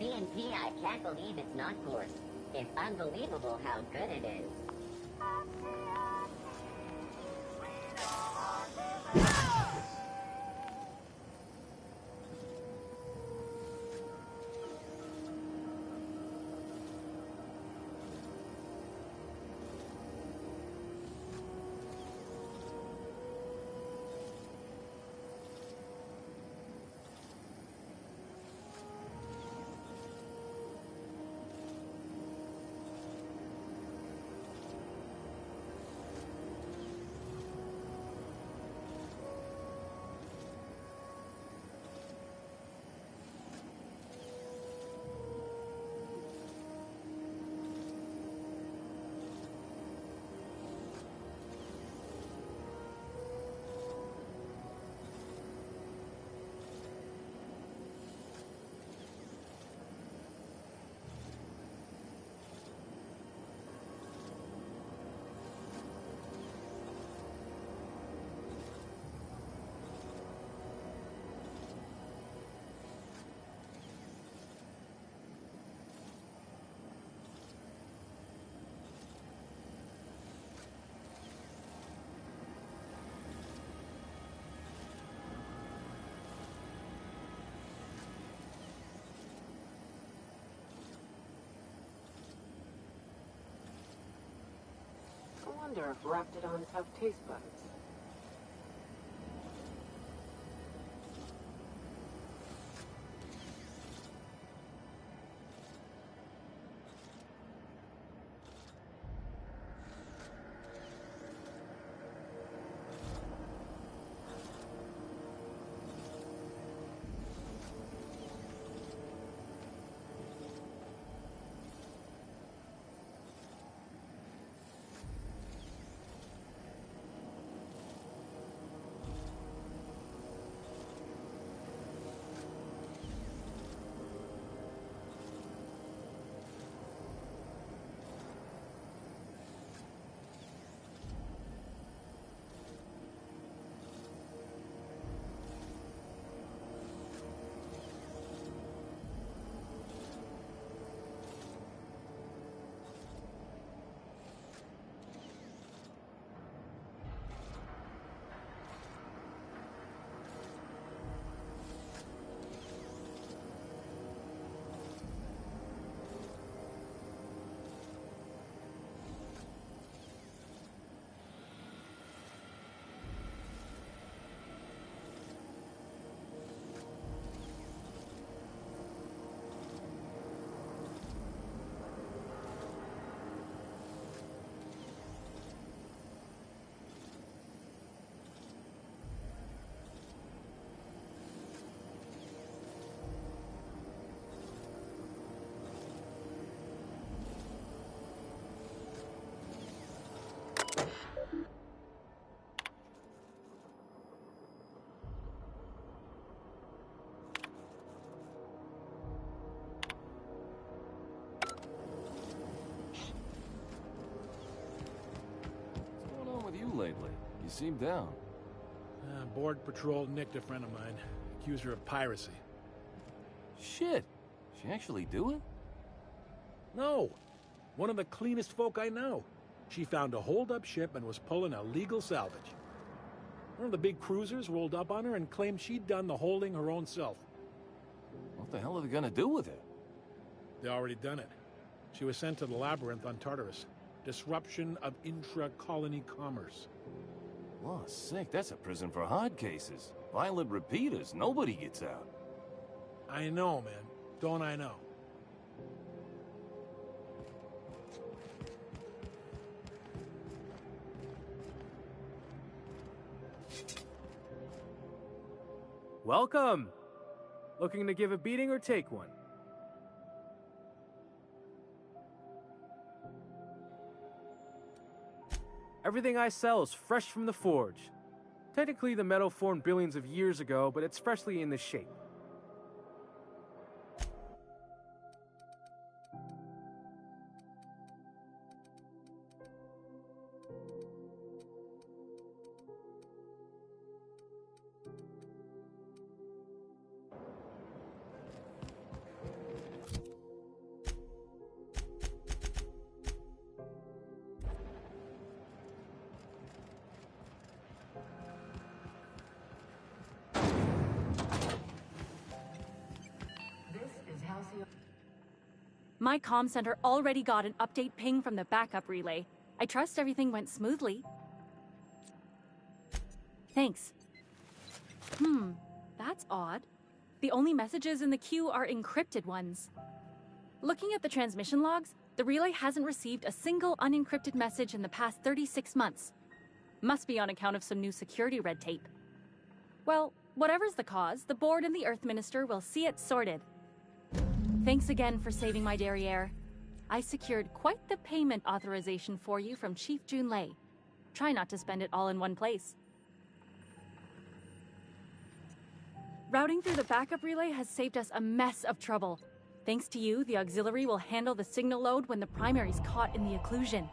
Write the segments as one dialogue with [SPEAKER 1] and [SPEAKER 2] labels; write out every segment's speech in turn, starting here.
[SPEAKER 1] TNT, I can't believe it's not forced. It's unbelievable how good it is.
[SPEAKER 2] I wonder if Raptidons have taste buds.
[SPEAKER 3] What's going on with you lately? You seem down.
[SPEAKER 4] Board patrol nicked a friend of mine. Accused her of piracy.
[SPEAKER 3] Shit! She actually do it?
[SPEAKER 4] No! One of the cleanest folk I know. She found a hold-up ship and was pulling illegal salvage. One of the big cruisers rolled up on her and claimed she'd done the holding her own self.
[SPEAKER 3] What the hell are they gonna do with her?
[SPEAKER 4] They already done it. She was sent to the labyrinth on Tartarus. Disruption of intra-colony commerce.
[SPEAKER 3] Oh, sick. That's a prison for hard cases. Violent repeaters. Nobody gets out.
[SPEAKER 4] I know, man. Don't I know?
[SPEAKER 5] Welcome! Looking to give a beating or take one? Everything I sell is fresh from the forge. Technically, the metal formed billions of years ago, but it's freshly in this shape.
[SPEAKER 2] Halcyon.
[SPEAKER 6] My comm center already got an update ping from the backup relay. I trust everything went smoothly. Thanks. That's odd. The only messages in the queue are encrypted ones. Looking at the transmission logs, the relay hasn't received a single unencrypted message in the past 36 months. Must be on account of some new security red tape. Well, whatever's the cause, the board and the Earth Minister will see it sorted. Thanks again for saving my derriere. I secured quite the payment authorization for you from Chief Junlei. Try not to spend it all in one place. Routing through the backup relay has saved us a mess of trouble. Thanks to you, the auxiliary will handle the signal load when the primary's caught in the occlusion.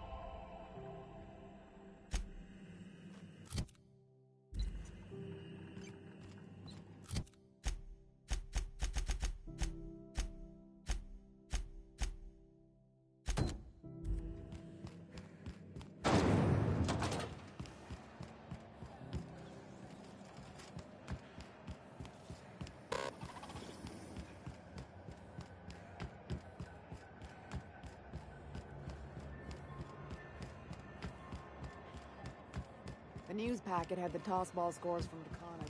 [SPEAKER 2] The news packet had the tossball scores from Decanas.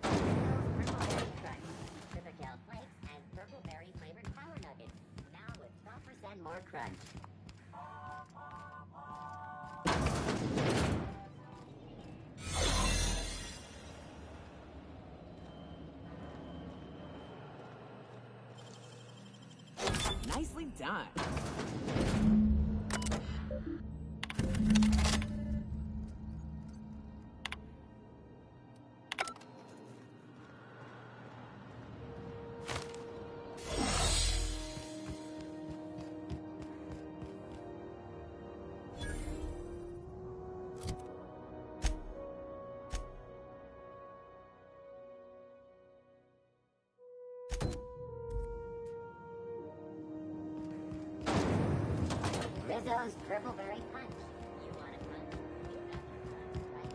[SPEAKER 1] Purple Berry Crunch, Citadel Flakes, and Purple Berry flavored Power Nuggets. Now with 12% more crunch.
[SPEAKER 2] Nicely done.
[SPEAKER 1] Rizzo's Purple Berry Punch. You want a punch? You got your punch right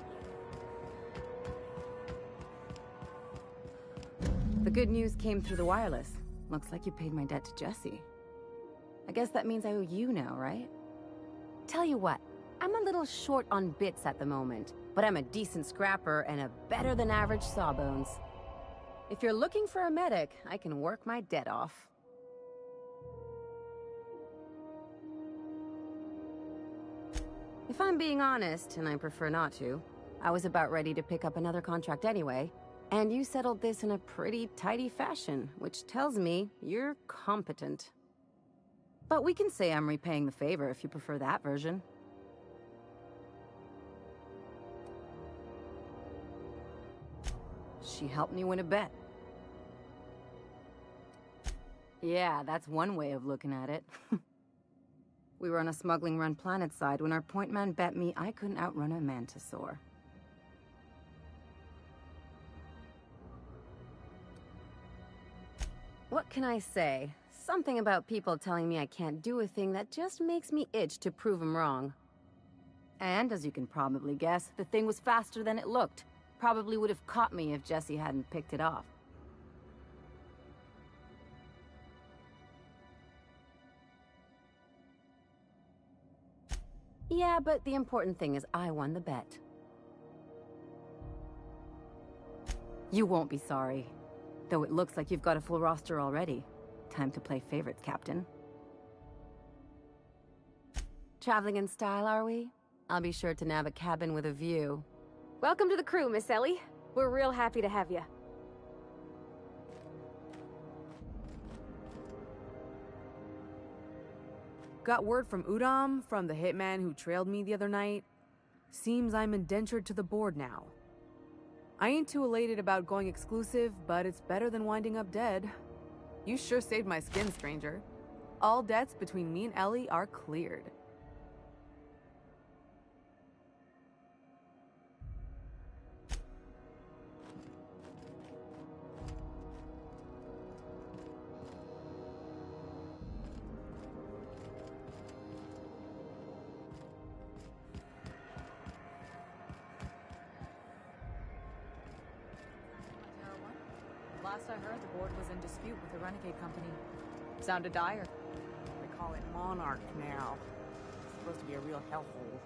[SPEAKER 1] here.
[SPEAKER 7] The good news came through the wireless. Looks like you paid my debt to Jesse. I guess that means I owe you now, right? Tell you what, I'm a little short on bits at the moment, but I'm a decent scrapper and a better-than-average sawbones. If you're looking for a medic, I can work my debt off. If I'm being honest, and I prefer not to, I was about ready to pick up another contract anyway, and you settled this in a pretty tidy fashion, which tells me you're competent. But we can say I'm repaying the favor if you prefer that version. She helped me win a bet. Yeah, that's one way of looking at it. We were on a smuggling run planet side when our point man bet me I couldn't outrun a mantisaur. What can I say? Something about people telling me I can't do a thing that just makes me itch to prove them wrong. And, as you can probably guess, the thing was faster than it looked. Probably would have caught me if Jesse hadn't picked it off. Yeah, but the important thing is I won the bet. You won't be sorry. Though it looks like you've got a full roster already. Time to play favorites, Captain. Traveling in style, are we? I'll be sure to nab a cabin with a view.
[SPEAKER 8] Welcome to the crew, Miss Ellie. We're real happy to have you.
[SPEAKER 9] Got word from Udam, from the hitman who trailed me the other night. Seems I'm indentured to the board now. I ain't too elated about going exclusive, but it's better than winding up dead. You sure saved my skin, stranger. All debts between me and Ellie are cleared.
[SPEAKER 2] Last I heard, the board was in dispute with the Renegade Company. Sounded dire. They call it Monarch now. It's supposed to be a real hellhole.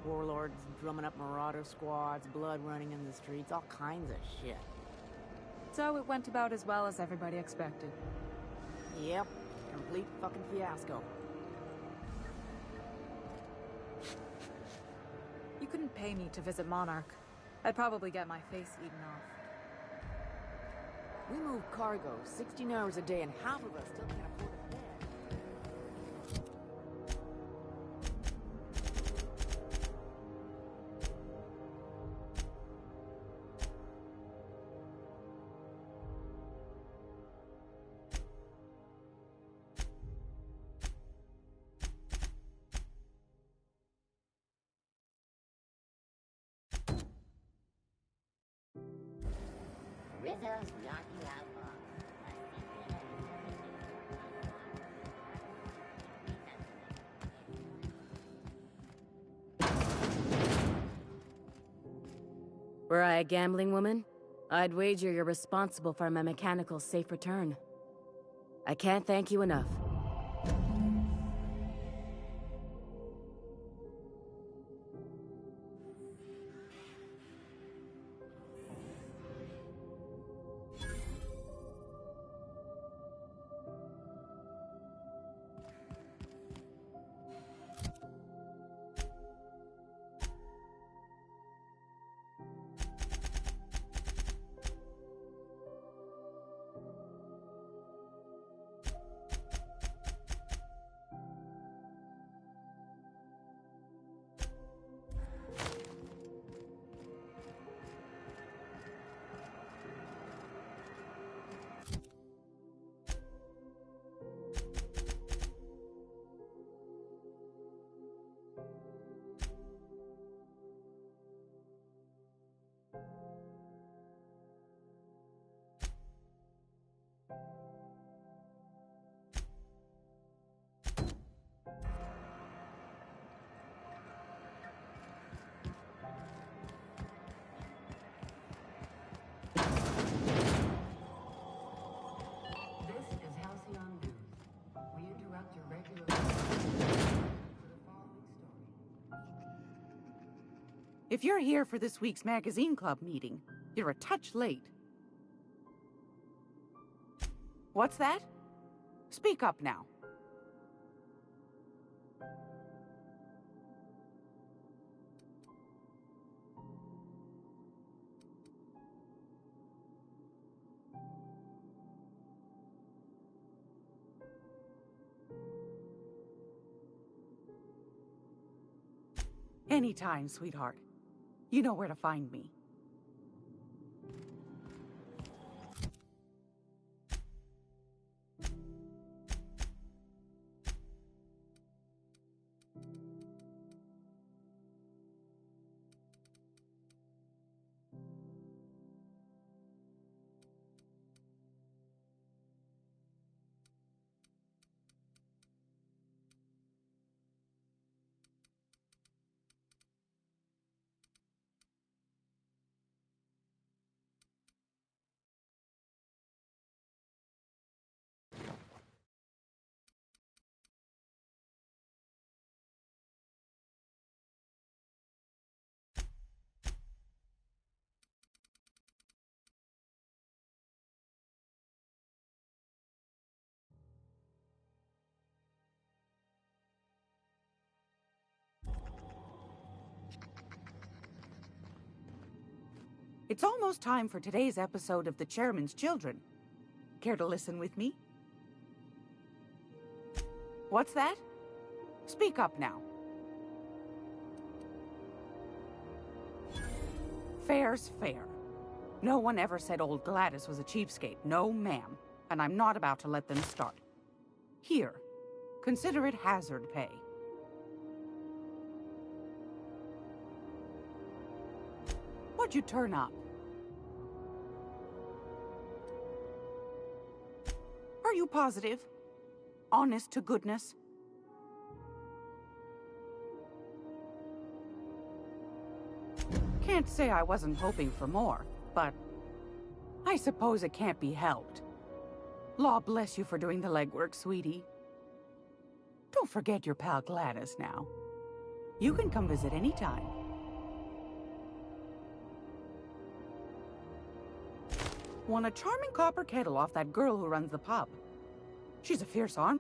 [SPEAKER 2] Warlords drumming up marauder squads, blood running in the streets, all kinds of shit. So it went about as well as everybody expected. Yep, complete fucking fiasco. You couldn't pay me to visit Monarch. I'd probably get my face eaten off.
[SPEAKER 9] We move cargo 16 hours a day, and half of us still can't afford a bed.
[SPEAKER 1] Rizzo's knocking out law.
[SPEAKER 7] Were I a gambling woman, I'd wager you're responsible for my mechanical safe return. I can't thank you enough.
[SPEAKER 10] If you're here for this week's magazine club meeting, you're a touch late. What's that? Speak up now. Anytime, sweetheart. You know where to find me. It's almost time for today's episode of The Chairman's Children. Care to listen with me? What's that? Speak up now. Fair's fair. No one ever said old Gladys was a cheapskate. No, ma'am. And I'm not about to let them start. Here, consider it hazard pay. What'd you turn up? Are you positive? Honest to goodness? Can't say I wasn't hoping for more, but I suppose it can't be helped. Law bless you for doing the legwork, sweetie. Don't forget your pal Gladys now. You can come visit anytime. Won a charming copper kettle off that girl who runs the pub. She's a fierce arm.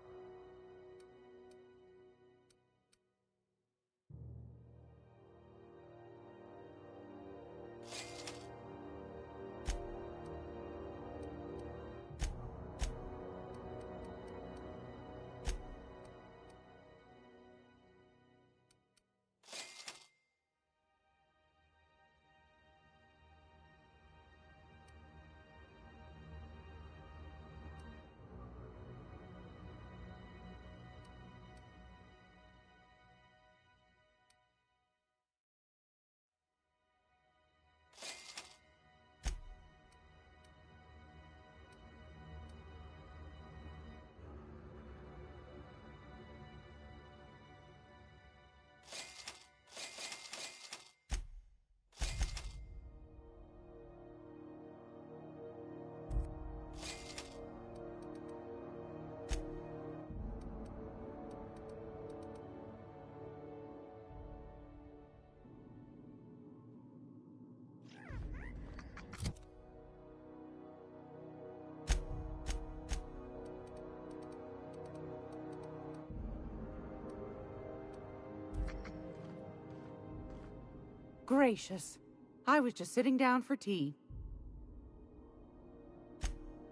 [SPEAKER 10] Gracious. I was just sitting down for tea.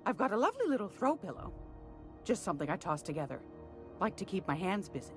[SPEAKER 10] I've got a lovely little throw pillow. Just something I toss together. Like to keep my hands busy.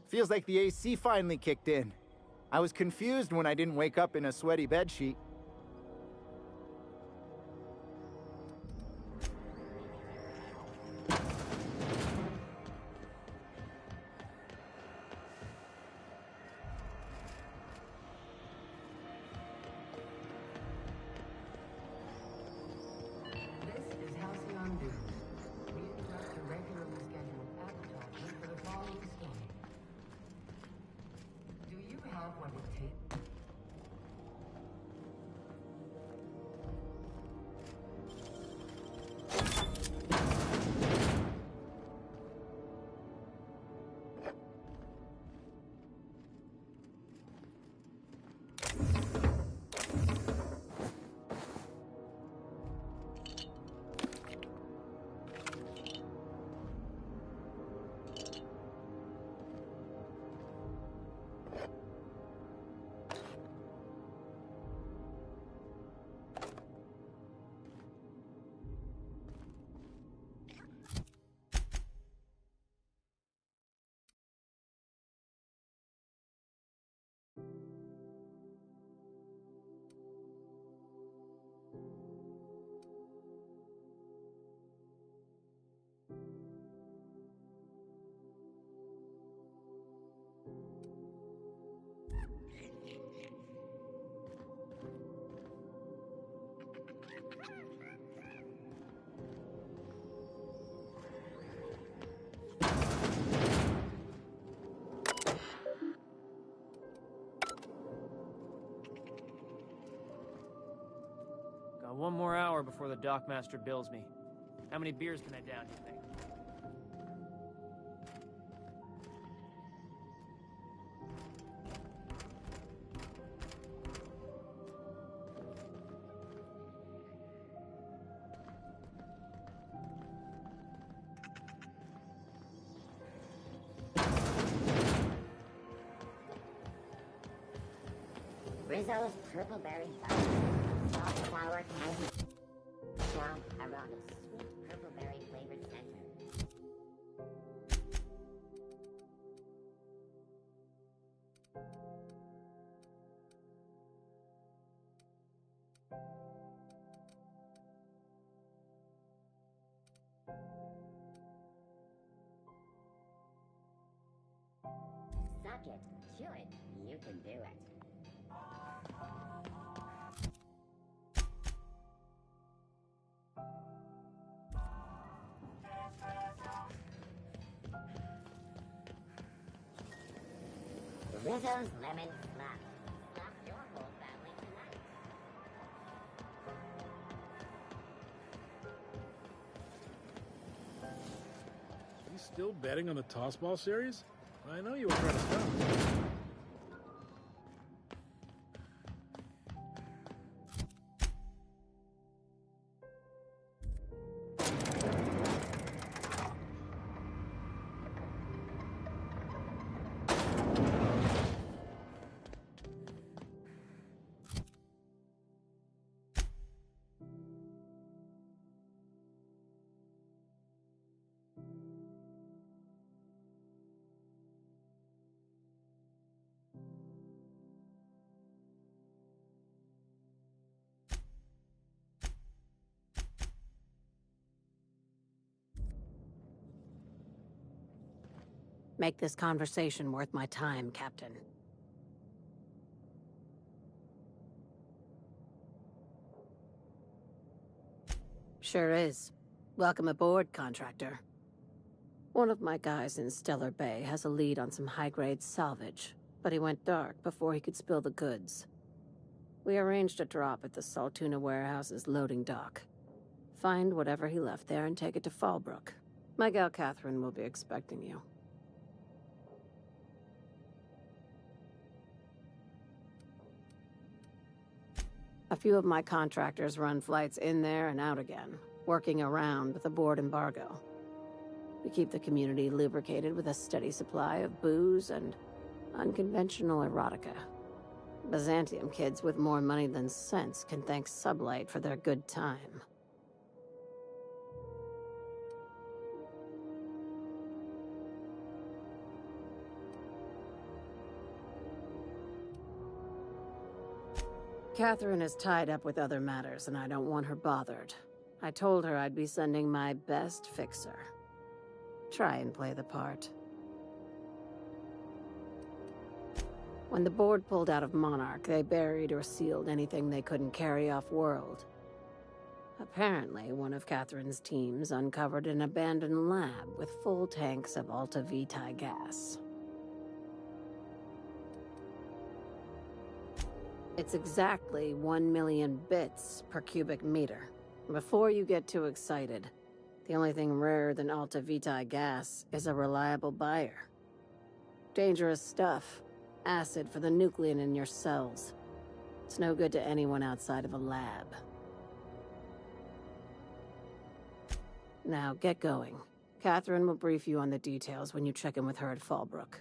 [SPEAKER 11] Feels like the AC finally kicked in. I was confused when I didn't wake up in a sweaty bedsheet.
[SPEAKER 12] Got one more hour before the dockmaster bills me. How many beers can I down, you think?
[SPEAKER 1] Rizzo's purple berry soft flower candy jam around a sweet purple berry flavored center. do it, you can do it. Rizzo's Lemon Slap. Slap your whole family tonight.
[SPEAKER 4] You still betting on the tossball series? I know you were trying to stop me.
[SPEAKER 13] Make this conversation worth my time, Captain. Sure is. Welcome aboard, contractor. One of my guys in Stellar Bay has a lead on some high-grade salvage, but he went dark before he could spill the goods. We arranged a drop at the Saltuna warehouse's loading dock. Find whatever he left there and take it to Fallbrook. My gal Catherine will be expecting you. A few of my contractors run flights in there and out again, working around with the board embargo. We keep the community lubricated with a steady supply of booze and unconventional erotica. Byzantium kids with more money than sense can thank Sublight for their good time. Catherine is tied up with other matters, and I don't want her bothered. I told her I'd be sending my best fixer. Try and play the part. When the board pulled out of Monarch, they buried or sealed anything they couldn't carry off-world. Apparently, one of Catherine's teams uncovered an abandoned lab with full tanks of Alta Vitae gas. It's exactly 1 million bits per cubic meter. Before you get too excited, the only thing rarer than Alta Vitae gas is a reliable buyer. Dangerous stuff. Acid for the nuclein in your cells. It's no good to anyone outside of a lab. Now, get going. Catherine will brief you on the details when you check in with her at Fallbrook.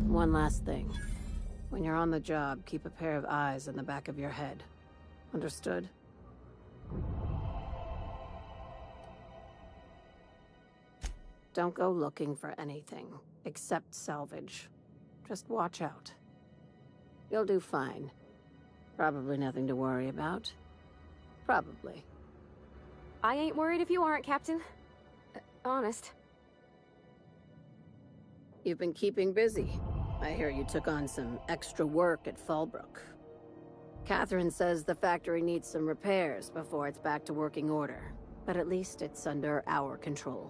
[SPEAKER 13] One last thing. When you're on the job, keep a pair of eyes in the back of your head. Understood? Don't go looking for anything, except salvage. Just watch out. You'll do fine. Probably nothing to worry about. Probably.
[SPEAKER 8] I ain't worried if you aren't, Captain. Honest.
[SPEAKER 13] You've been keeping busy. I hear you took on some extra work at Fallbrook. Catherine says the factory needs some repairs before it's back to working order, but at least it's under our control.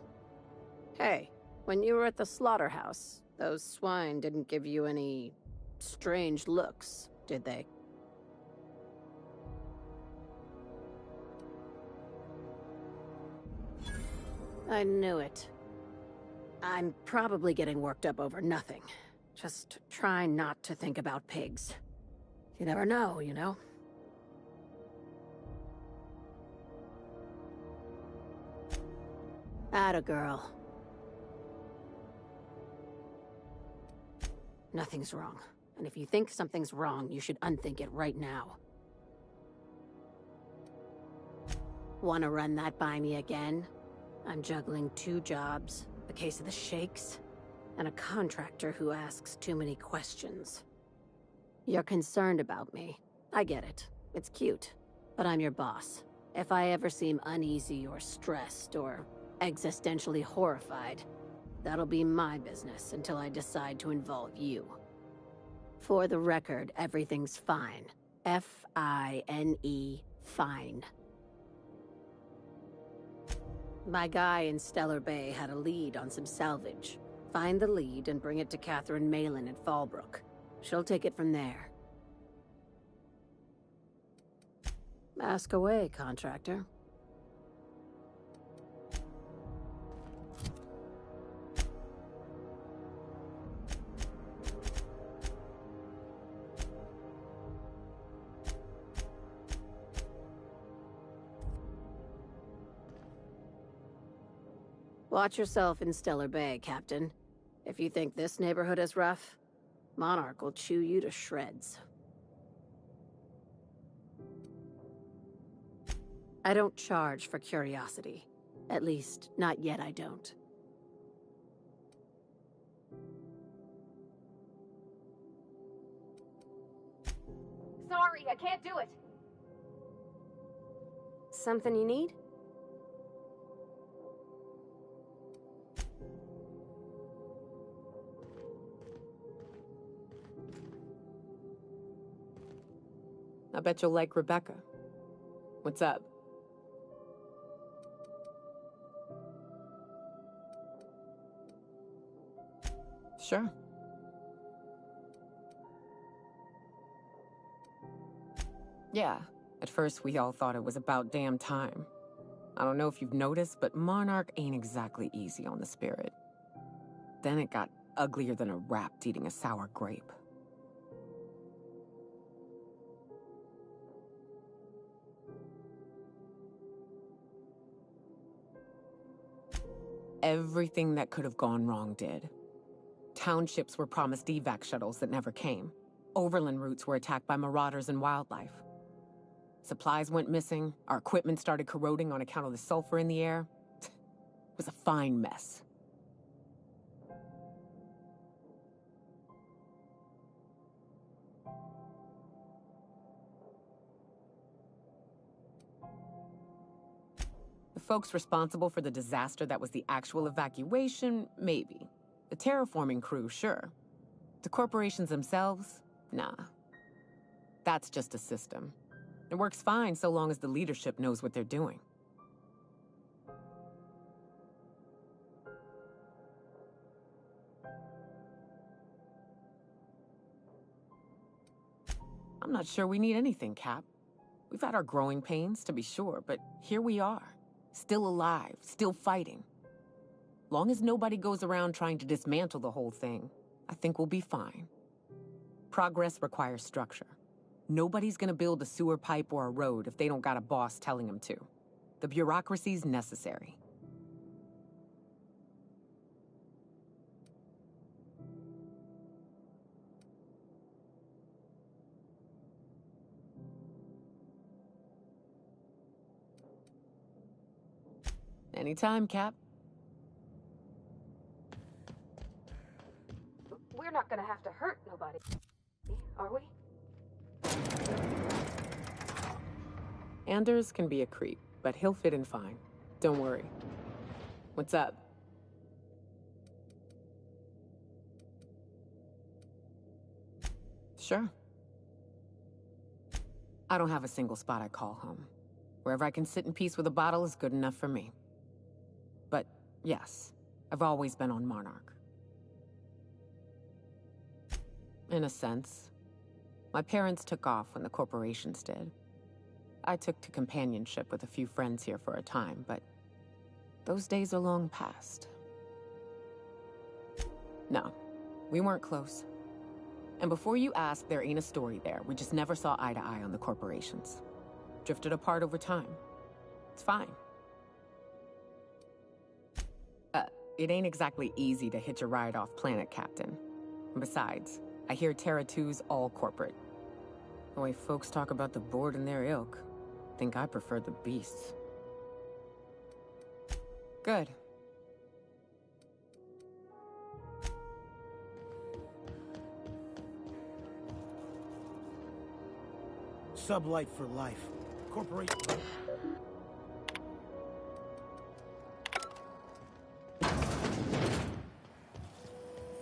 [SPEAKER 13] Hey, when you were at the slaughterhouse, those swine didn't give you any strange looks, did they? I knew it. I'm probably getting worked up over nothing. Just try not to think about pigs. You never know, you know? Atta girl. Nothing's wrong. And if you think something's wrong, you should unthink it right now. Wanna run that by me again? I'm juggling 2 jobs, a case of the shakes, and a contractor who asks too many questions. You're concerned about me. I get it. It's cute. But I'm your boss. If I ever seem uneasy or stressed or existentially horrified, that'll be my business until I decide to involve you. For the record, everything's fine. F-I-N-E, fine. My guy in Stellar Bay had a lead on some salvage. Find the lead and bring it to Catherine Malin at Fallbrook. She'll take it from there. Ask away, contractor. Watch yourself in Stellar Bay, Captain. If you think this neighborhood is rough, Monarch will chew you to shreds. I don't charge for curiosity. At least, not yet I don't.
[SPEAKER 8] Sorry, I can't do it. Something you need?
[SPEAKER 2] I bet you'll like Rebecca. What's up? Sure. Yeah, at first we all thought it was about damn time. I don't know if you've noticed, but Monarch ain't exactly easy on the spirit. Then it got uglier than a rat eating a sour grape. Everything that could have gone wrong did. Townships were promised evac shuttles that never came. Overland routes were attacked by marauders and wildlife. Supplies went missing, our equipment started corroding on account of the sulfur in the air. It was a fine mess. The folks responsible for the disaster that was the actual evacuation, maybe. The terraforming crew, sure. The corporations themselves, nah. That's just a system. It works fine so long as the leadership knows what they're doing. I'm not sure we need anything, Cap. We've had our growing pains, to be sure, but here we are. Still alive, still fighting. Long as nobody goes around trying to dismantle the whole thing, I think we'll be fine. Progress requires structure. Nobody's gonna build a sewer pipe or a road if they don't got a boss telling them to. The bureaucracy's necessary. Anytime, Cap.
[SPEAKER 8] We're not gonna have to hurt nobody, are we?
[SPEAKER 2] Anders can be a creep, but he'll fit in fine. Don't worry. What's up? Sure. I don't have a single spot I call home. Wherever I can sit in peace with a bottle is good enough for me. But yes, I've always been on Monarch. In a sense. My parents took off when the corporations did. I took to companionship with a few friends here for a time, but those days are long past. No, we weren't close. And before you ask, there ain't a story there. We just never saw eye to eye on the corporations. Drifted apart over time. It's fine. It ain't exactly easy to hitch a ride off planet, Captain. And besides, I hear Terra 2's all corporate. The way folks talk about the board and their ilk, think I prefer the beasts. Good.
[SPEAKER 14] Sublight for life. Corporation.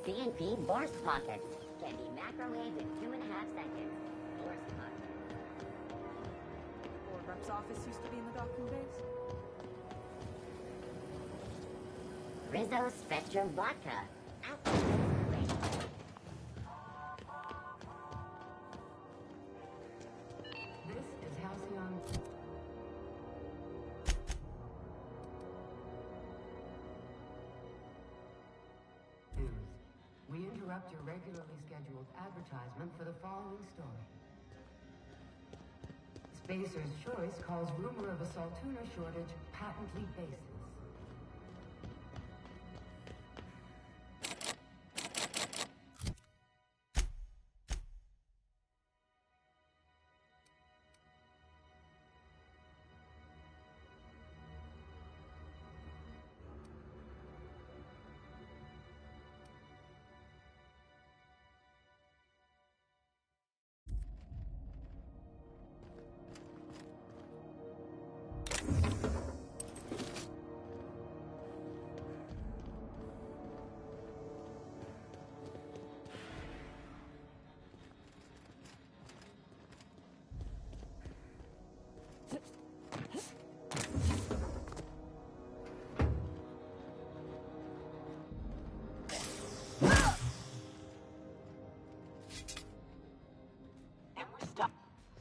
[SPEAKER 1] CNP Borscht pockets can be macrowaved in 2.5 seconds. Borscht pockets.
[SPEAKER 2] Board rep's office used to be in the docking bays.
[SPEAKER 1] Rizzo Spectrum Vodka.
[SPEAKER 15] This is Halcyon. News. We interrupt your regularly scheduled advertisement for the following story. Spacer's Choice calls rumor of a saltuna shortage patently baseless.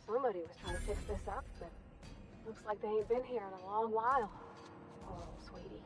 [SPEAKER 8] Somebody was trying to fix this up, but looks like they ain't been here in a long while. Oh, sweetie.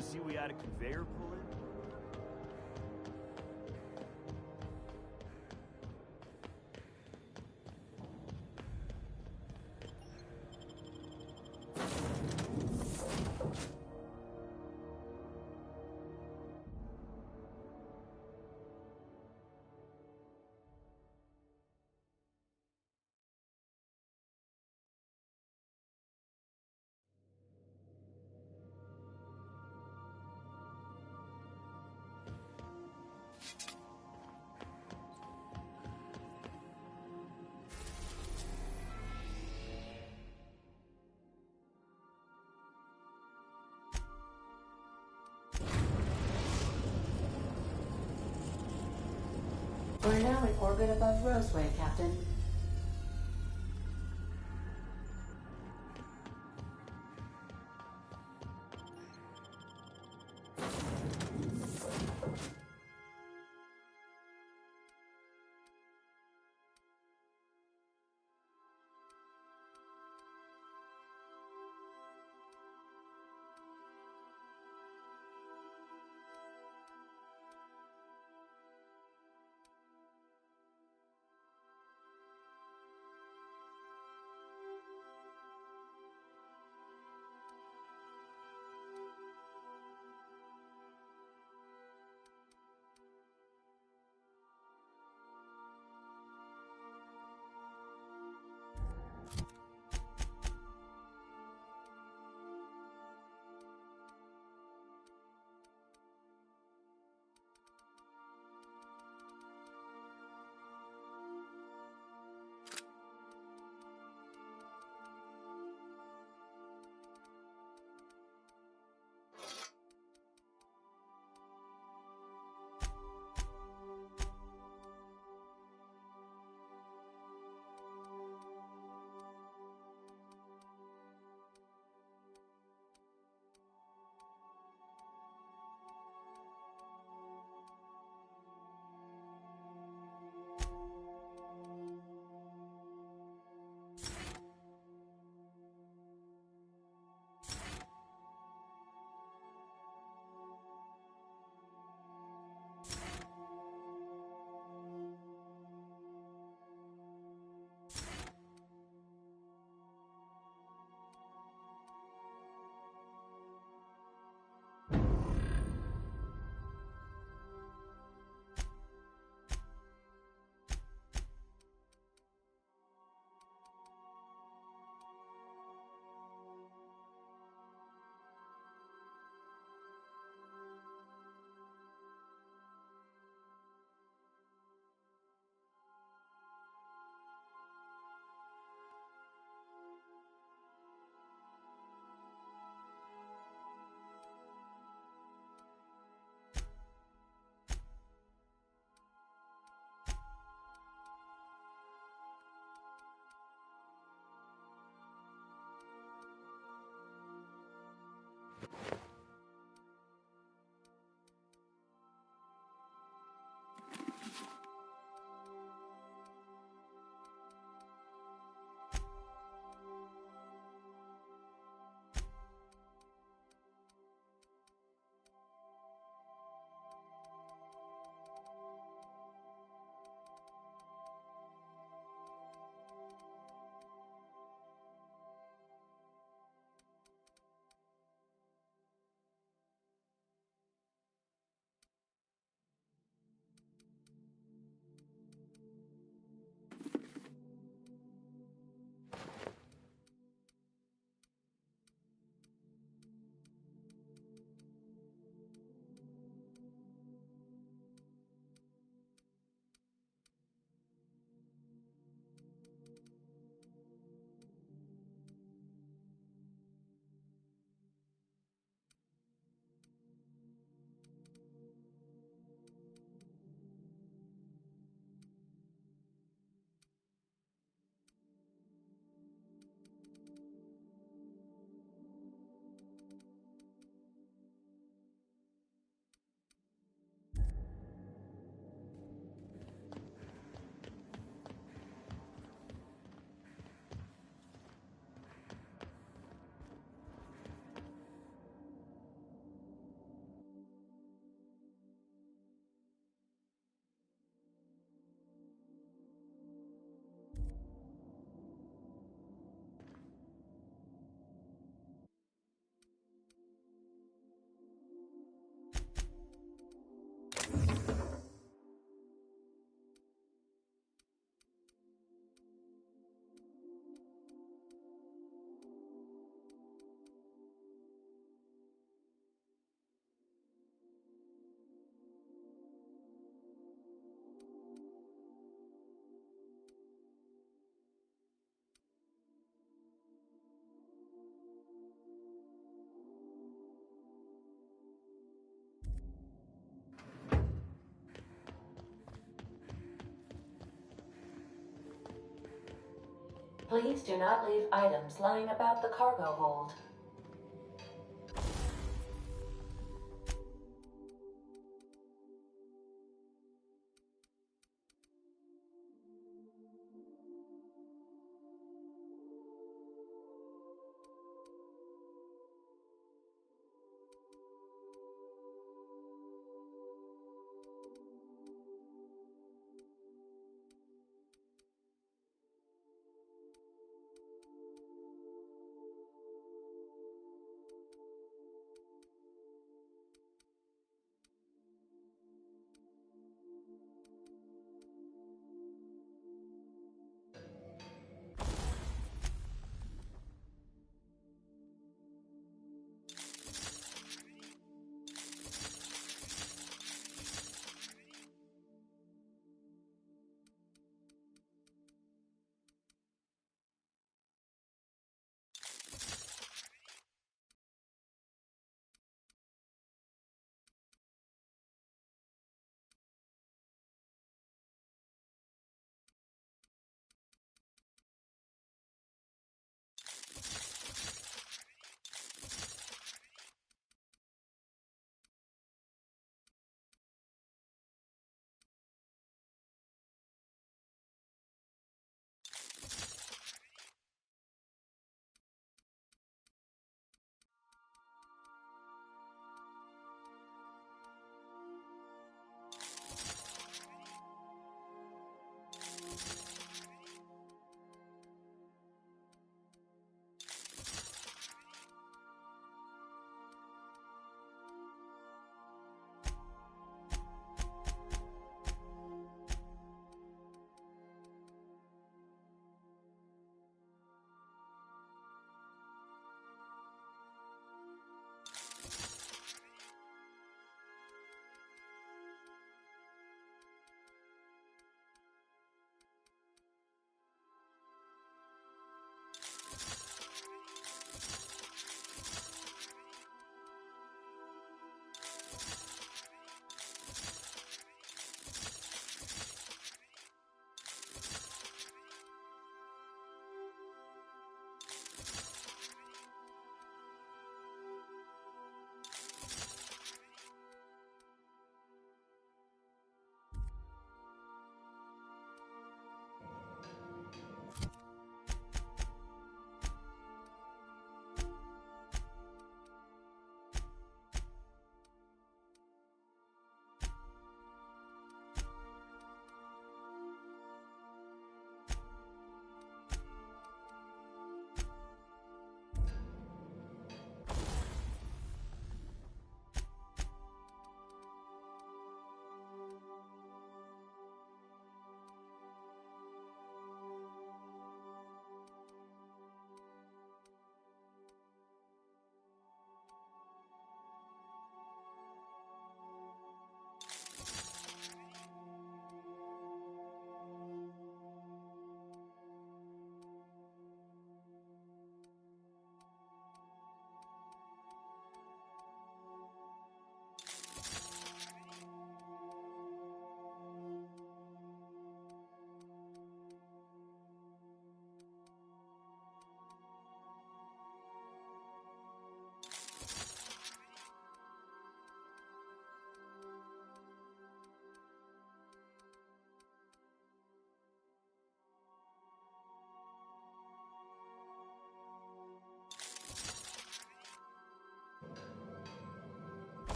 [SPEAKER 16] You see we had a conveyor pull in?
[SPEAKER 13] We're now in orbit above Roseway, Captain.
[SPEAKER 17] Please do not leave items lying about the cargo hold.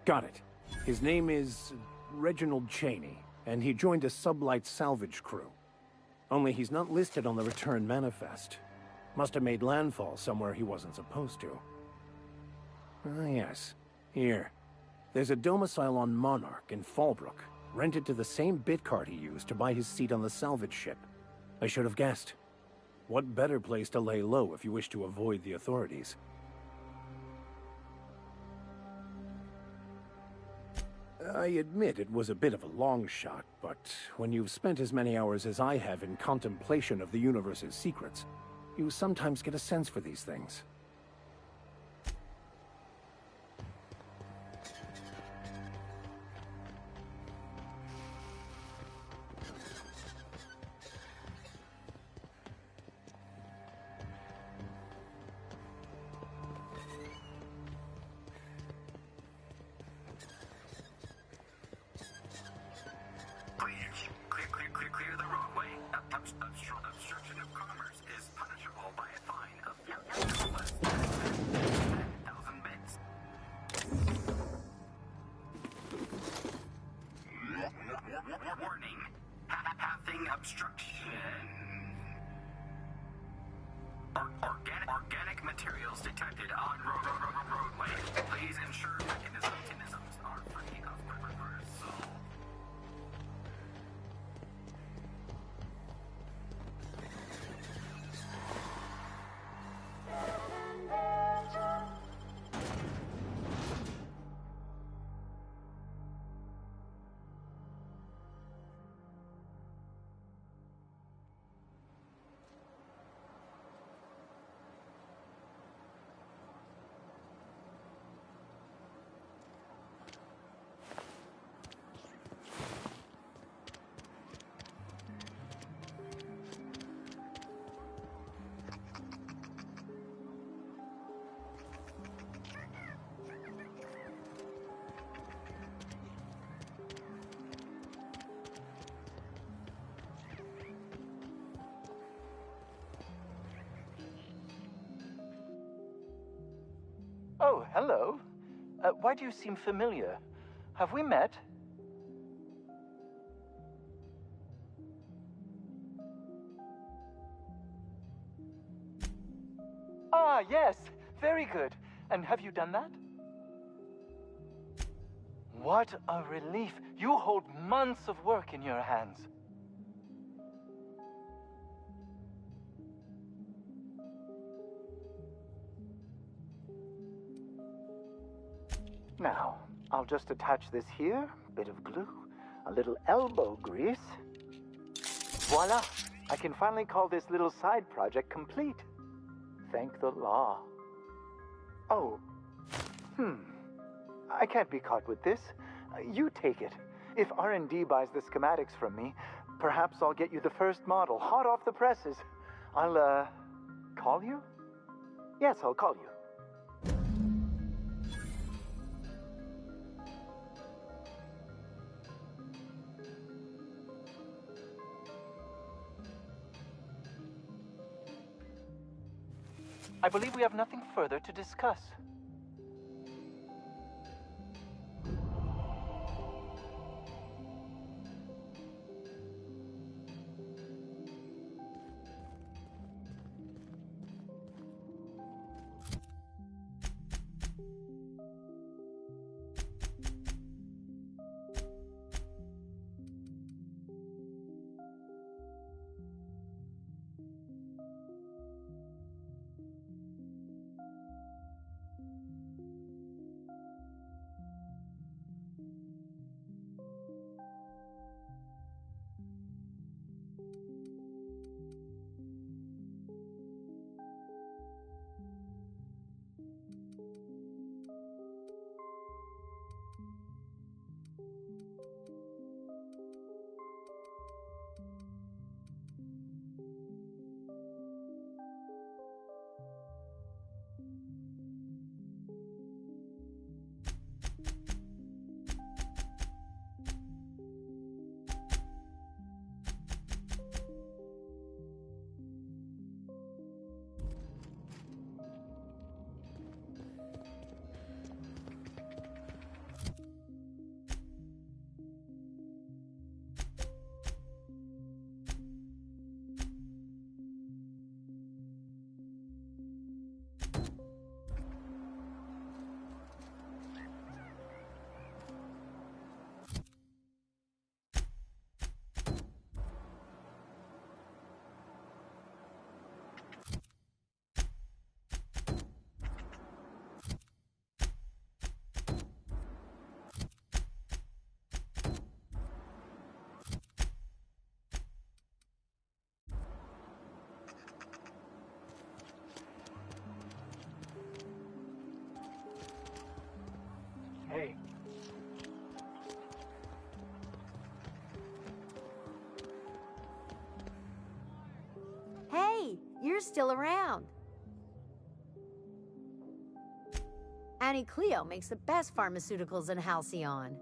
[SPEAKER 18] Got it. His name is Reginald Cheney, and he joined a sublight salvage crew. Only he's not listed on the return manifest. Must have made landfall somewhere he wasn't supposed to. Ah, yes. Here. There's a domicile on Monarch in Fallbrook, rented to the same bit card he used to buy his seat on the salvage ship. I should have guessed. What better place to lay low if you wish to avoid the authorities? I admit it was a bit of a long shot, but when you've spent as many hours as I have in contemplation of the universe's secrets, you sometimes get a sense for these things.
[SPEAKER 19] Clear the roadway. Obstruction of commerce is punishable by a fine of less than 10,000 bits. Warning. Pathing obstruction. Organic materials detected on roadway. Please ensure mechanisms are free of reversal.
[SPEAKER 20] Oh, hello. Why do you seem familiar? Have we met? Ah, yes. Very good. And have you done that? What a relief. You hold months of work in your hands. Now, I'll just attach this here, bit of glue, a little elbow grease. Voila! I can finally call this little side project complete. Thank the law. Oh. I can't be caught with this. You take it. If R&D buys the schematics from me, perhaps I'll get you the first model, hot off the presses. I'll, call you? Yes, I'll call you. I believe we have nothing further to discuss.
[SPEAKER 21] you're still around. Annie Cleo makes the best pharmaceuticals in Halcyon.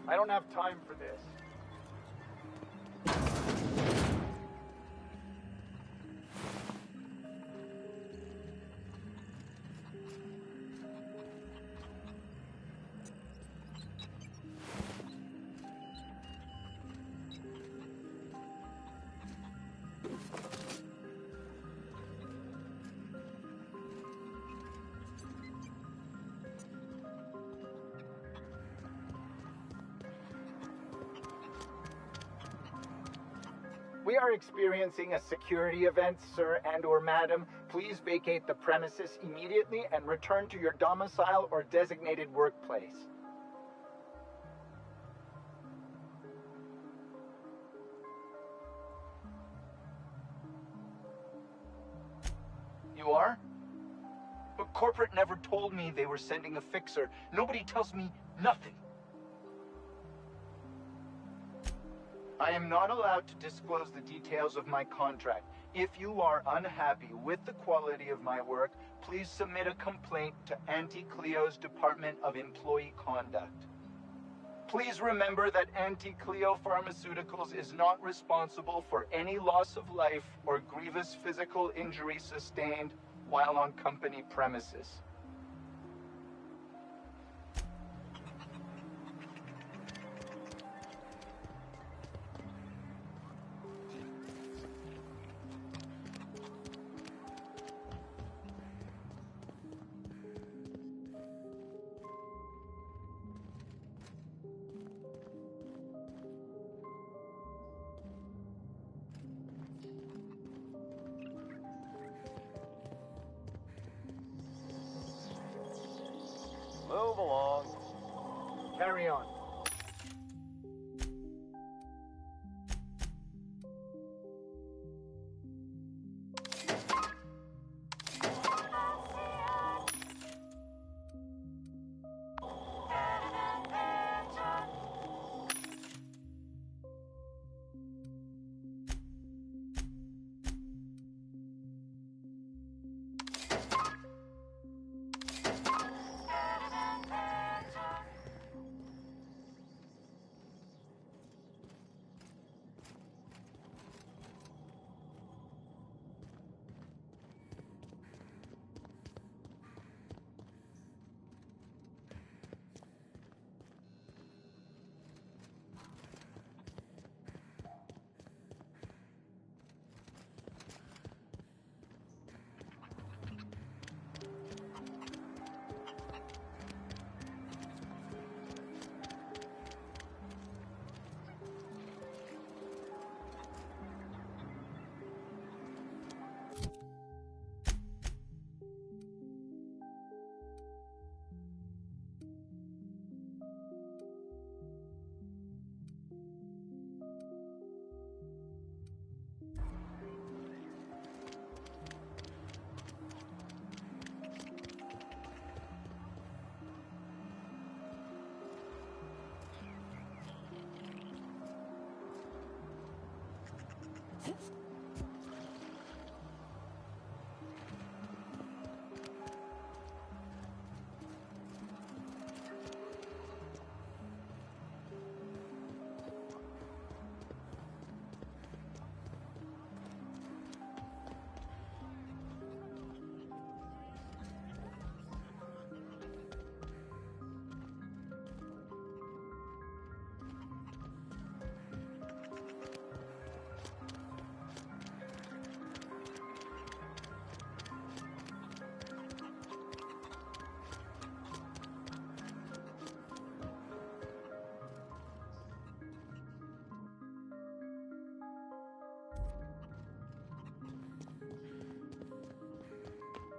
[SPEAKER 11] I don't have time for this. We are experiencing a security event, sir and/or madam. Please vacate the premises immediately and return to your domicile or designated workplace. You are? But corporate never told me they were sending a fixer. Nobody tells me nothing. I am not allowed to disclose the details of my contract. If you are unhappy with the quality of my work, please submit a complaint to Auntie Cleo's Department of Employee Conduct. Please remember that Auntie Cleo Pharmaceuticals is not responsible for any loss of life or grievous physical injury sustained while on company premises.
[SPEAKER 3] Move along.
[SPEAKER 11] Carry on.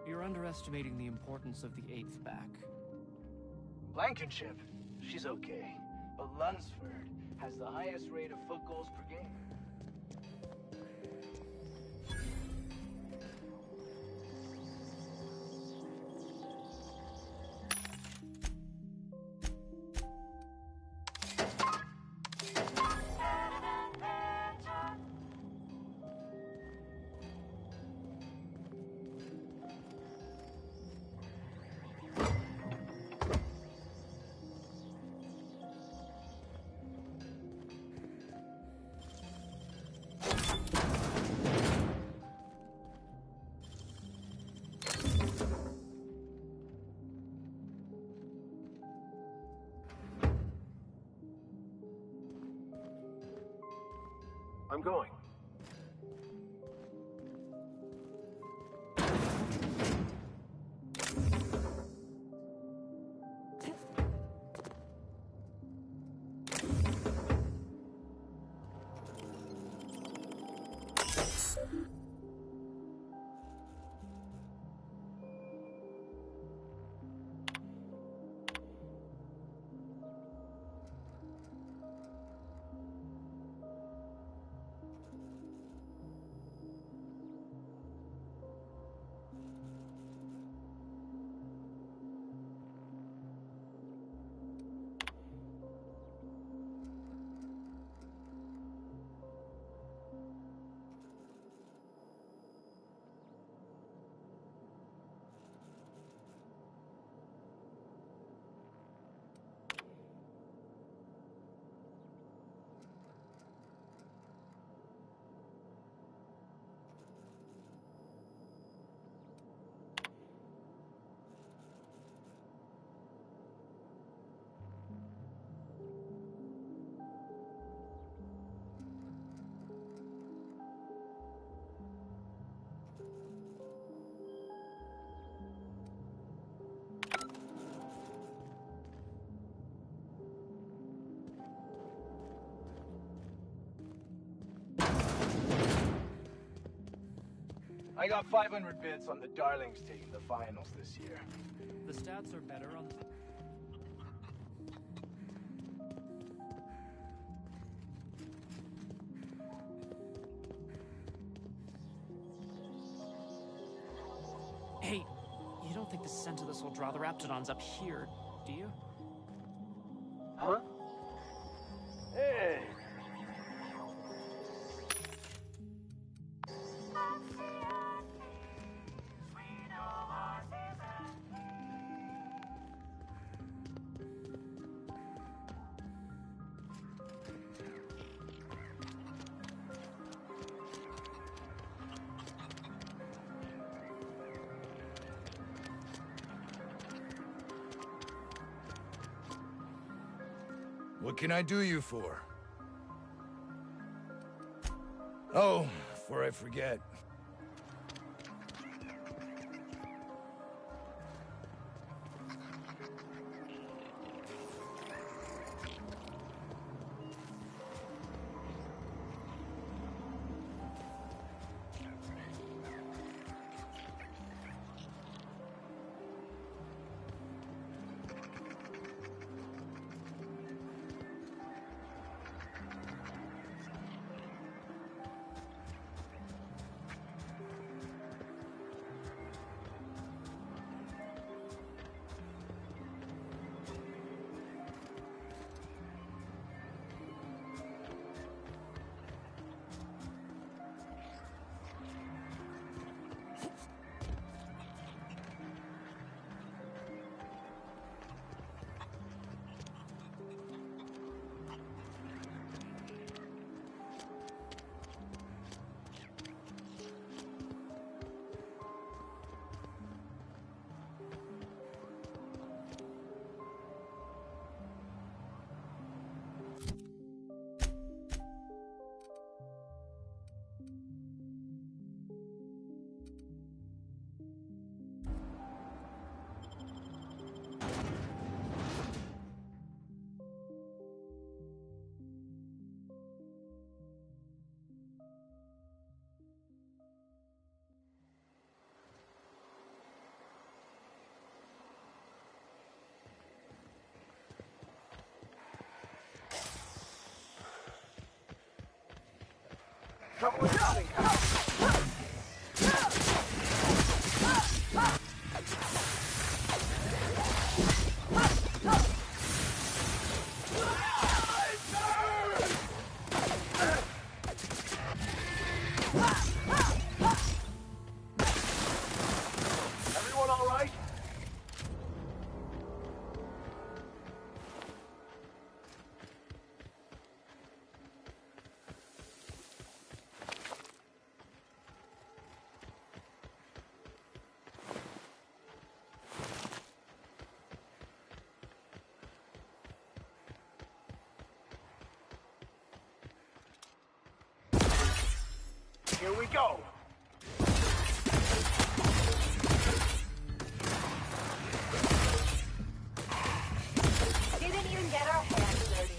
[SPEAKER 12] You're underestimating the importance of the 8th back.
[SPEAKER 11] Blankenship, she's okay. But Lunsford, has the highest rate of foot goals per game.
[SPEAKER 18] I'm going.
[SPEAKER 11] I got 500 bits on the Darlings taking the finals this year.
[SPEAKER 12] The stats are better on... Hey, you don't think the scent of this will draw the Raptidons up here, do you?
[SPEAKER 11] Huh? Hey!
[SPEAKER 5] What can I do you for? Oh, before I forget.
[SPEAKER 18] Trouble incoming! Everyone all right? Here we go.
[SPEAKER 21] Didn't even get our hands dirty.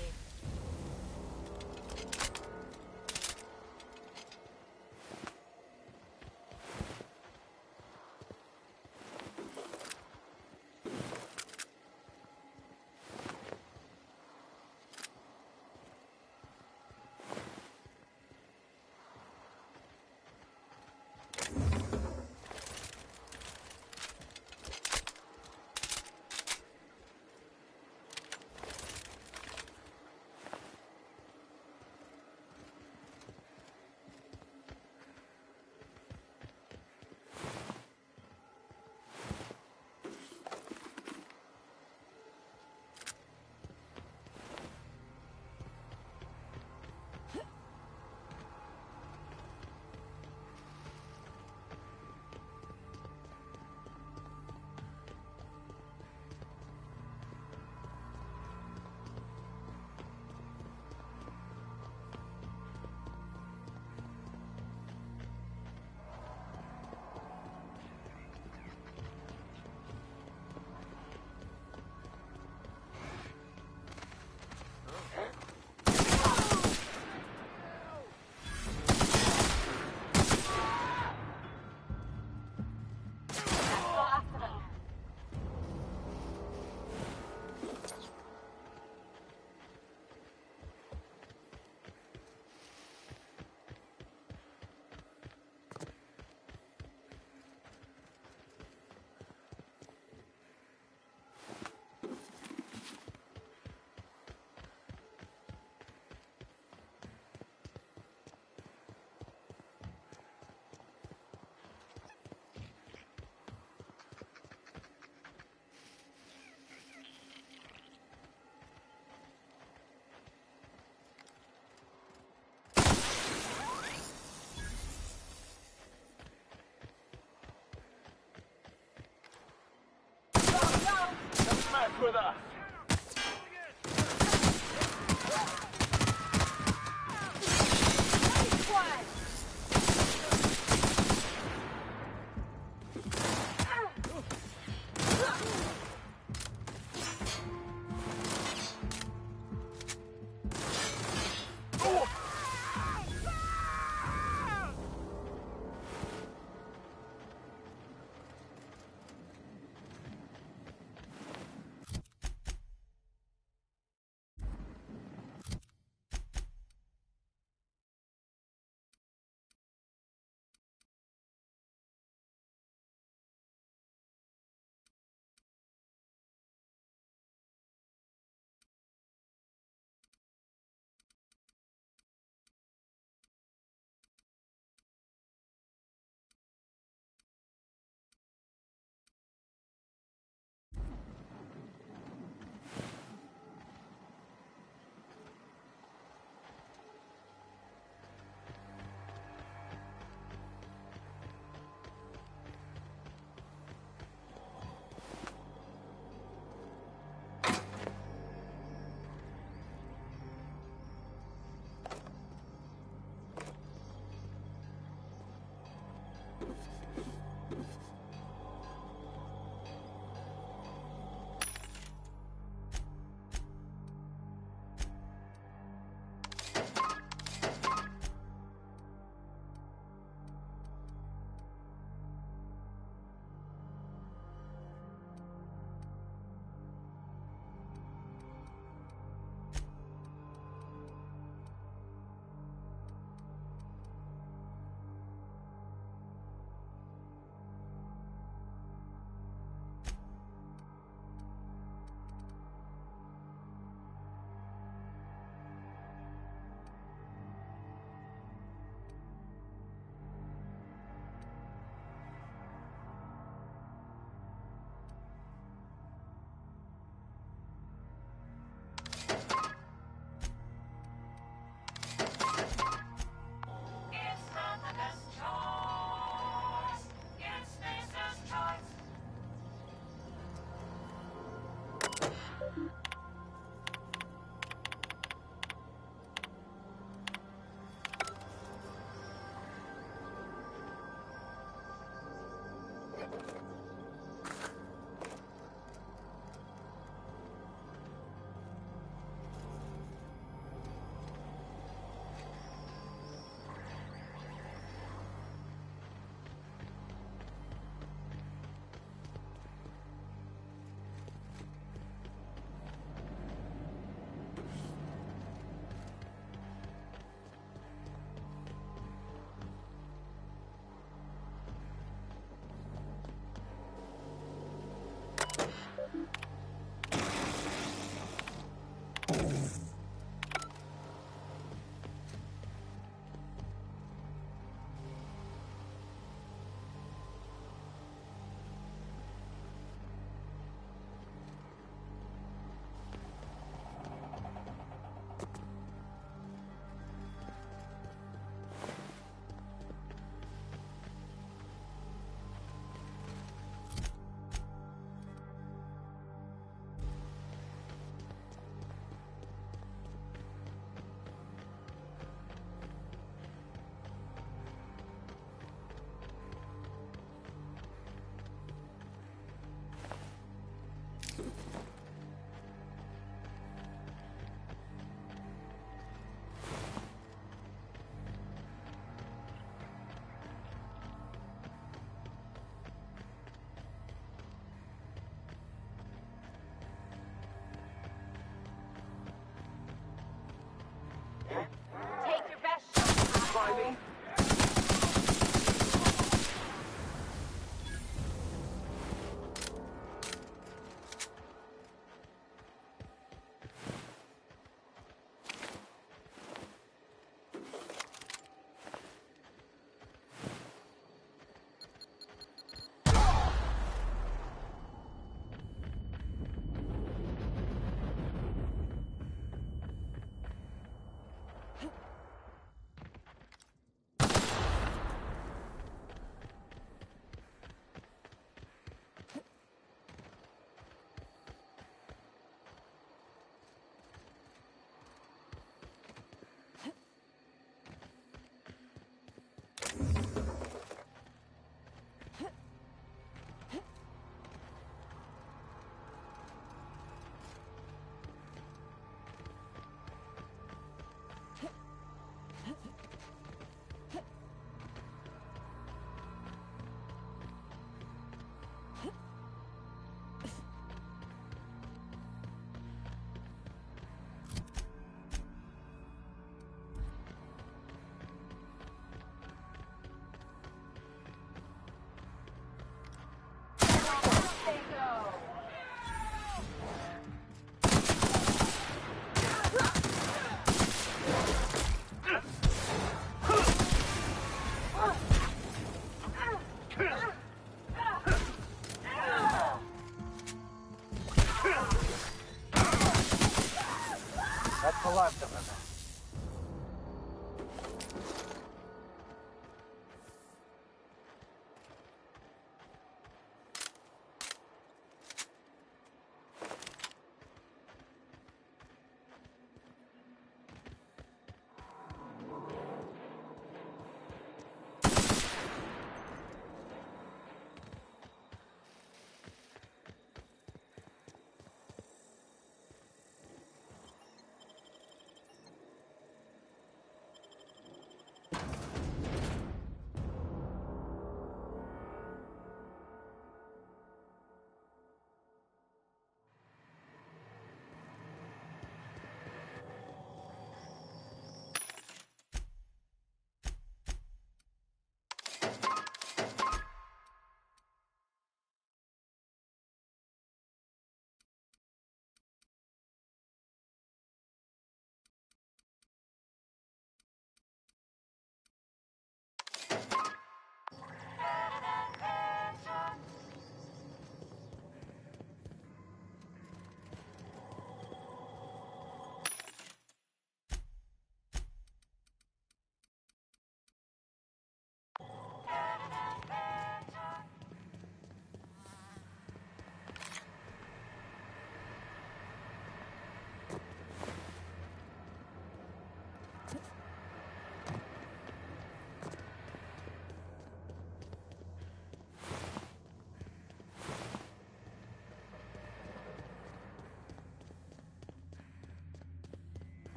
[SPEAKER 18] Mess with us.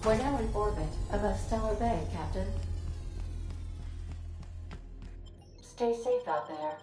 [SPEAKER 17] We're now in orbit above Stellar Bay, Captain. Stay safe out there.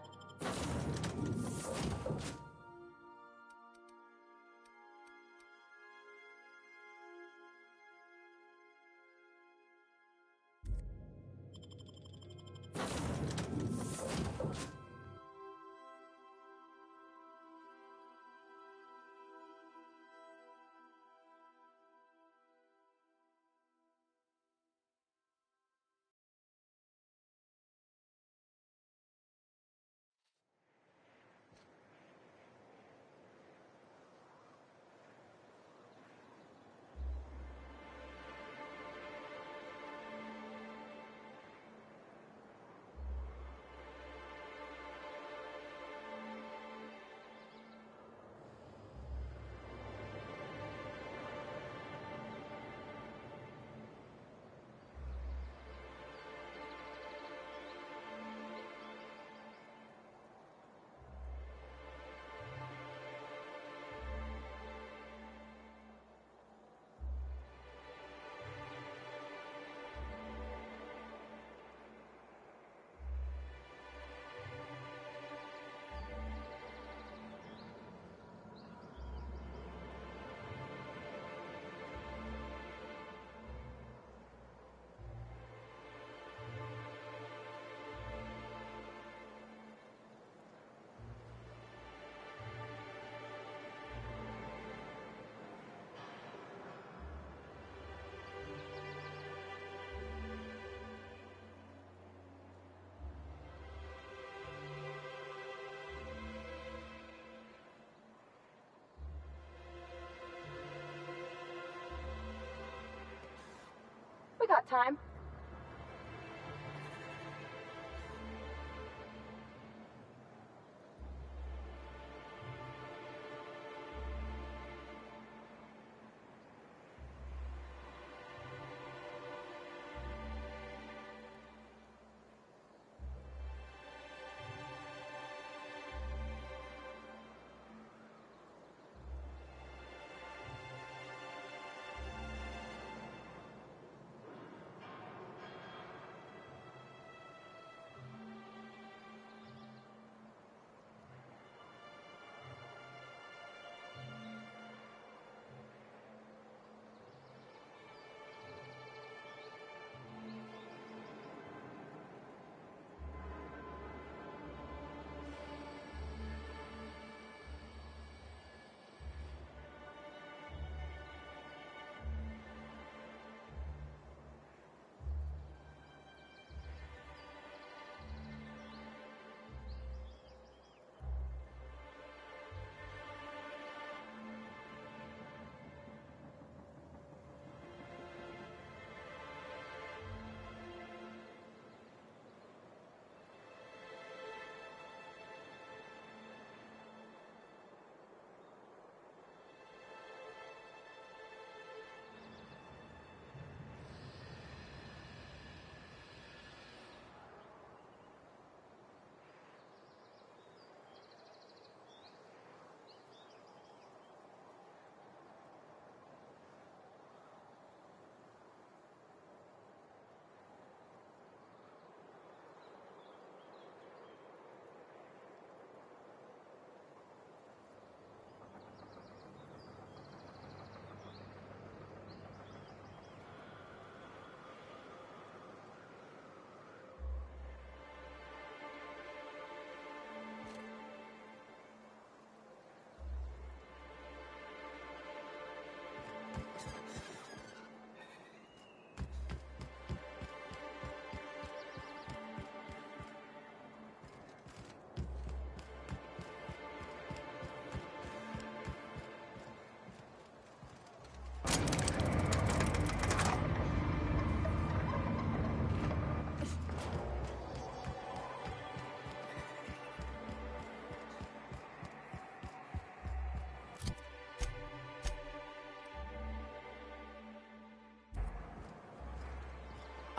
[SPEAKER 8] We got time.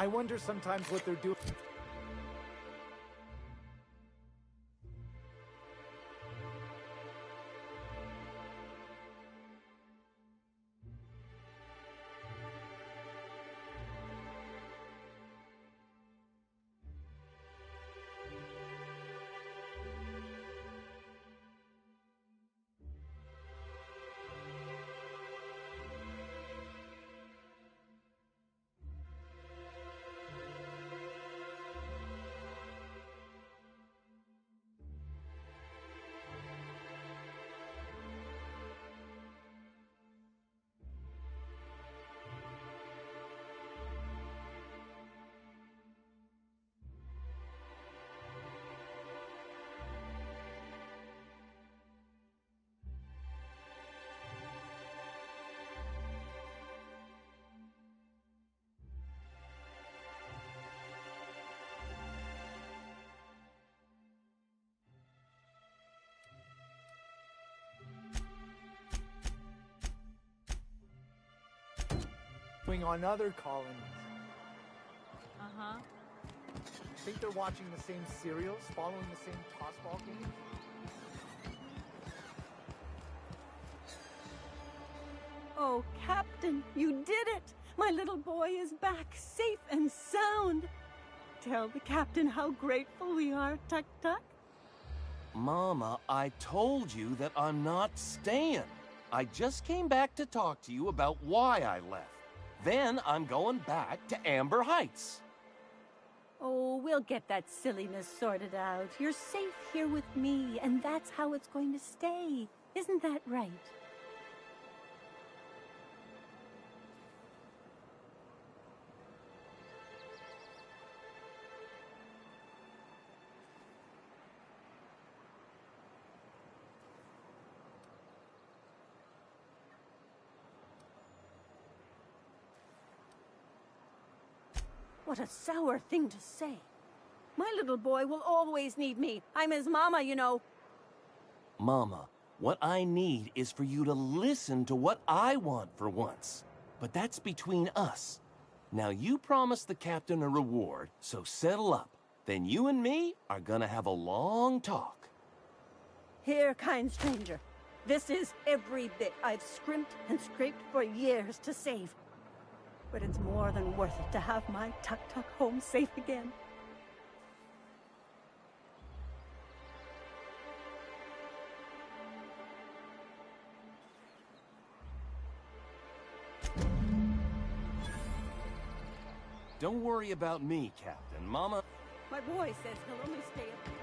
[SPEAKER 6] I wonder sometimes what they're doing. on other colonies.
[SPEAKER 2] Uh-huh.
[SPEAKER 6] Think they're watching the same serials, following the same tossball games?
[SPEAKER 9] Oh, Captain, you did it! My little boy is back, safe and sound. Tell the Captain how grateful we are, Tuk Tuk.
[SPEAKER 3] Mama, I told you that I'm not staying. I just came back to talk to you about why I left. Then I'm going back to Amber Heights.
[SPEAKER 9] Oh, we'll get that silliness sorted out. You're safe here with me, and that's how it's going to stay. Isn't that right? What a sour thing to say. My little boy will always need me. I'm his mama, you know.
[SPEAKER 3] Mama, what I need is for you to listen to what I want for once. But that's between us. Now you promised the captain a reward, so settle up. Then you and me are gonna have a long talk.
[SPEAKER 9] Here, kind stranger. This is every bit I've scrimped and scraped for years to save. But it's more than worth it to have my Tuk Tuk home safe again.
[SPEAKER 3] Don't worry about me, Captain. Mama...
[SPEAKER 9] My boy says he'll only stay a few days.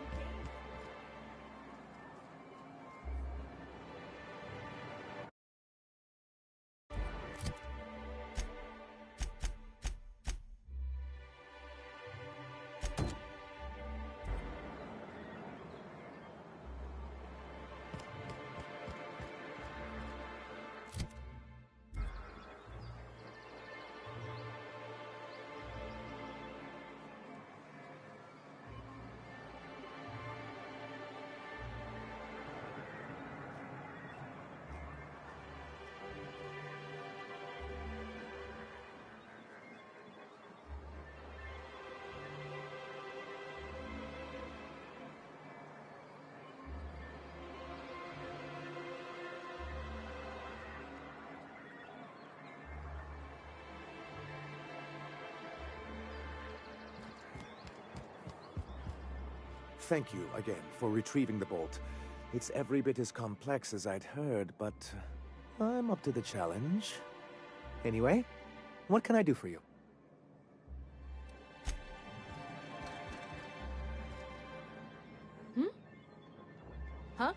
[SPEAKER 6] Thank you again for retrieving the bolt. It's every bit as complex as I'd heard, but I'm up to the challenge. Anyway, what can I do for you?
[SPEAKER 2] Huh?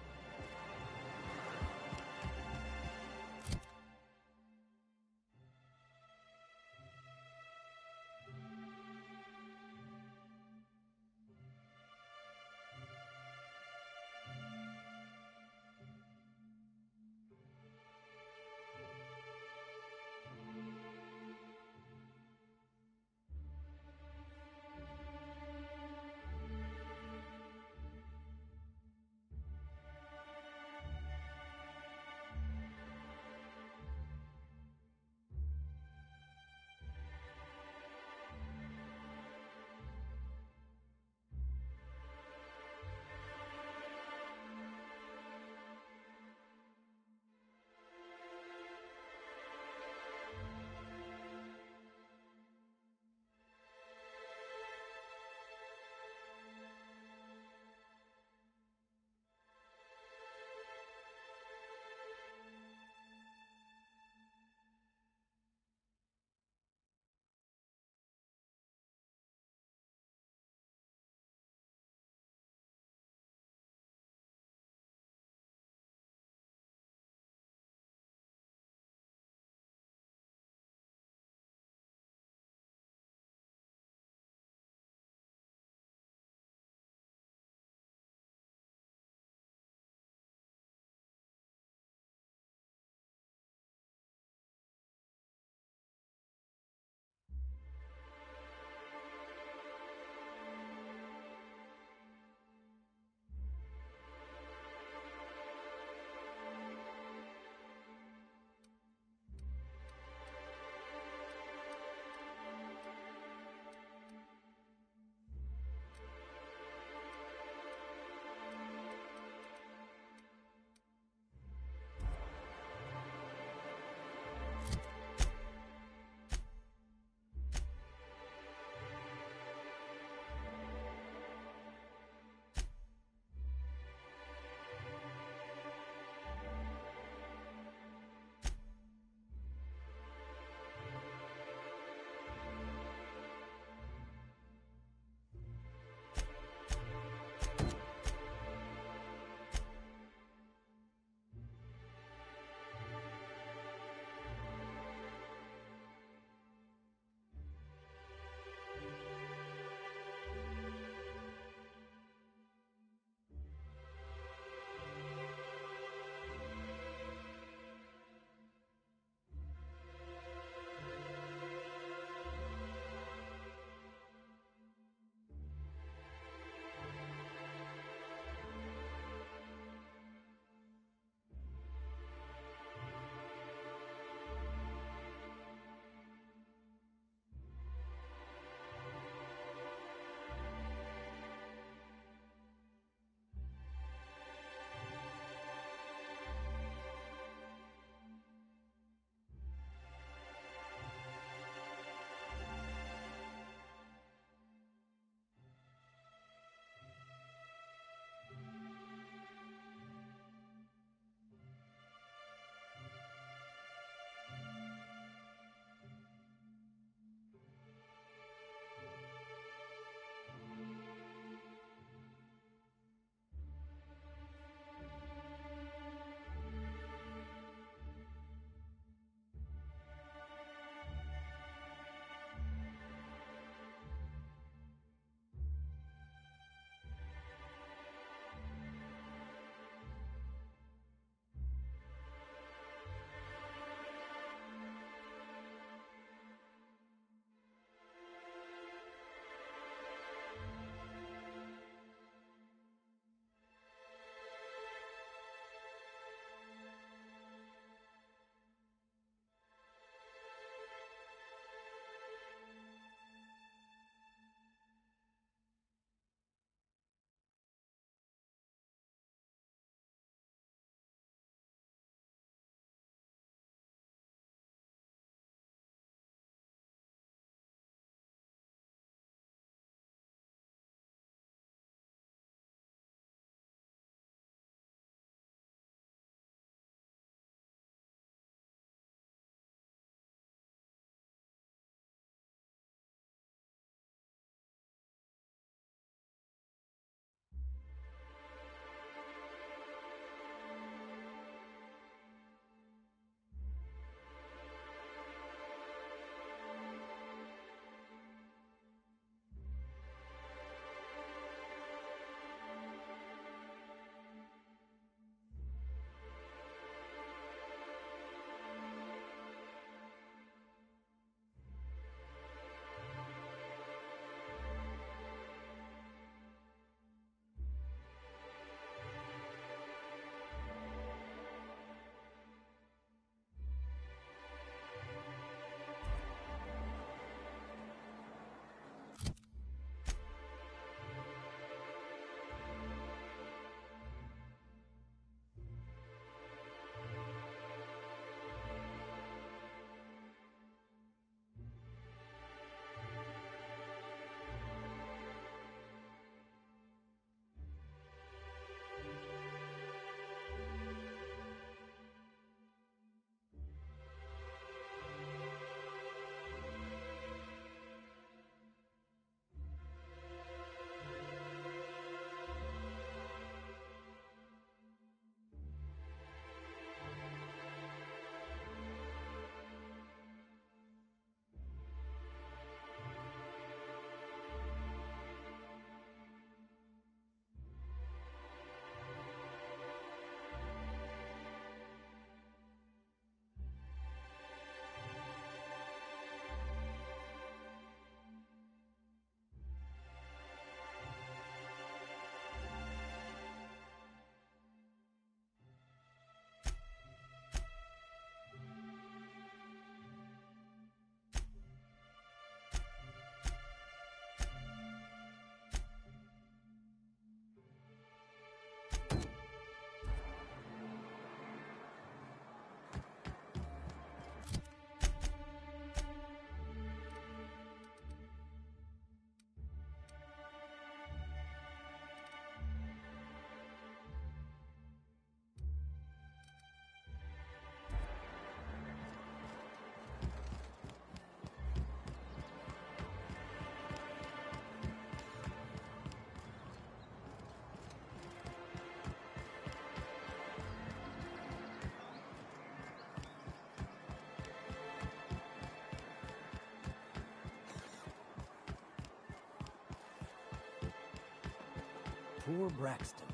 [SPEAKER 14] Poor Braxton.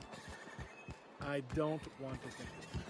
[SPEAKER 4] I don't want to think of it.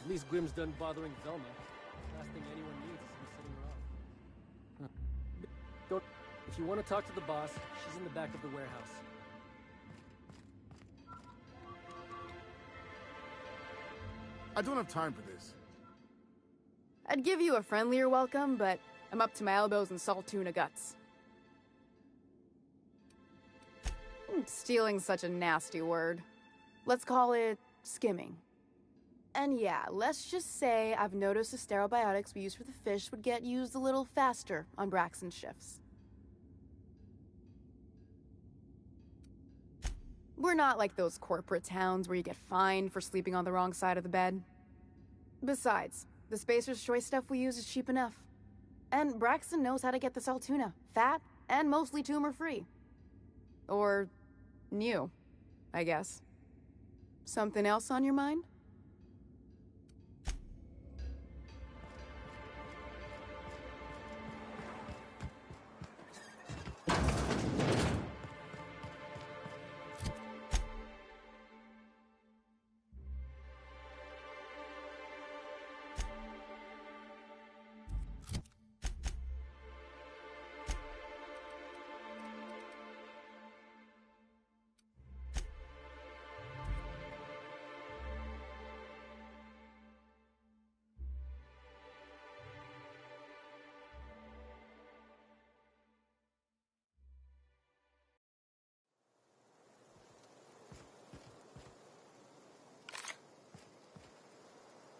[SPEAKER 12] At least Grim's done bothering Velma. Last thing anyone needs is him sitting around. Don't. If you want to talk to the boss, she's in the back of the warehouse.
[SPEAKER 7] I don't have time for this.
[SPEAKER 22] I'd give you a friendlier welcome, but I'm up to my elbows in salt tuna guts. Stealing's such a nasty word. Let's call it skimming. And yeah, let's just say I've noticed the sterile biotics we use for the fish would get used a little faster on Braxton's shifts. We're not like those corporate towns where you get fined for sleeping on the wrong side of the bed. Besides, the Spacer's Choice stuff we use is cheap enough. And Braxton knows how to get the salt tuna, fat and mostly tumor-free. Or new, I guess. Something else on your mind?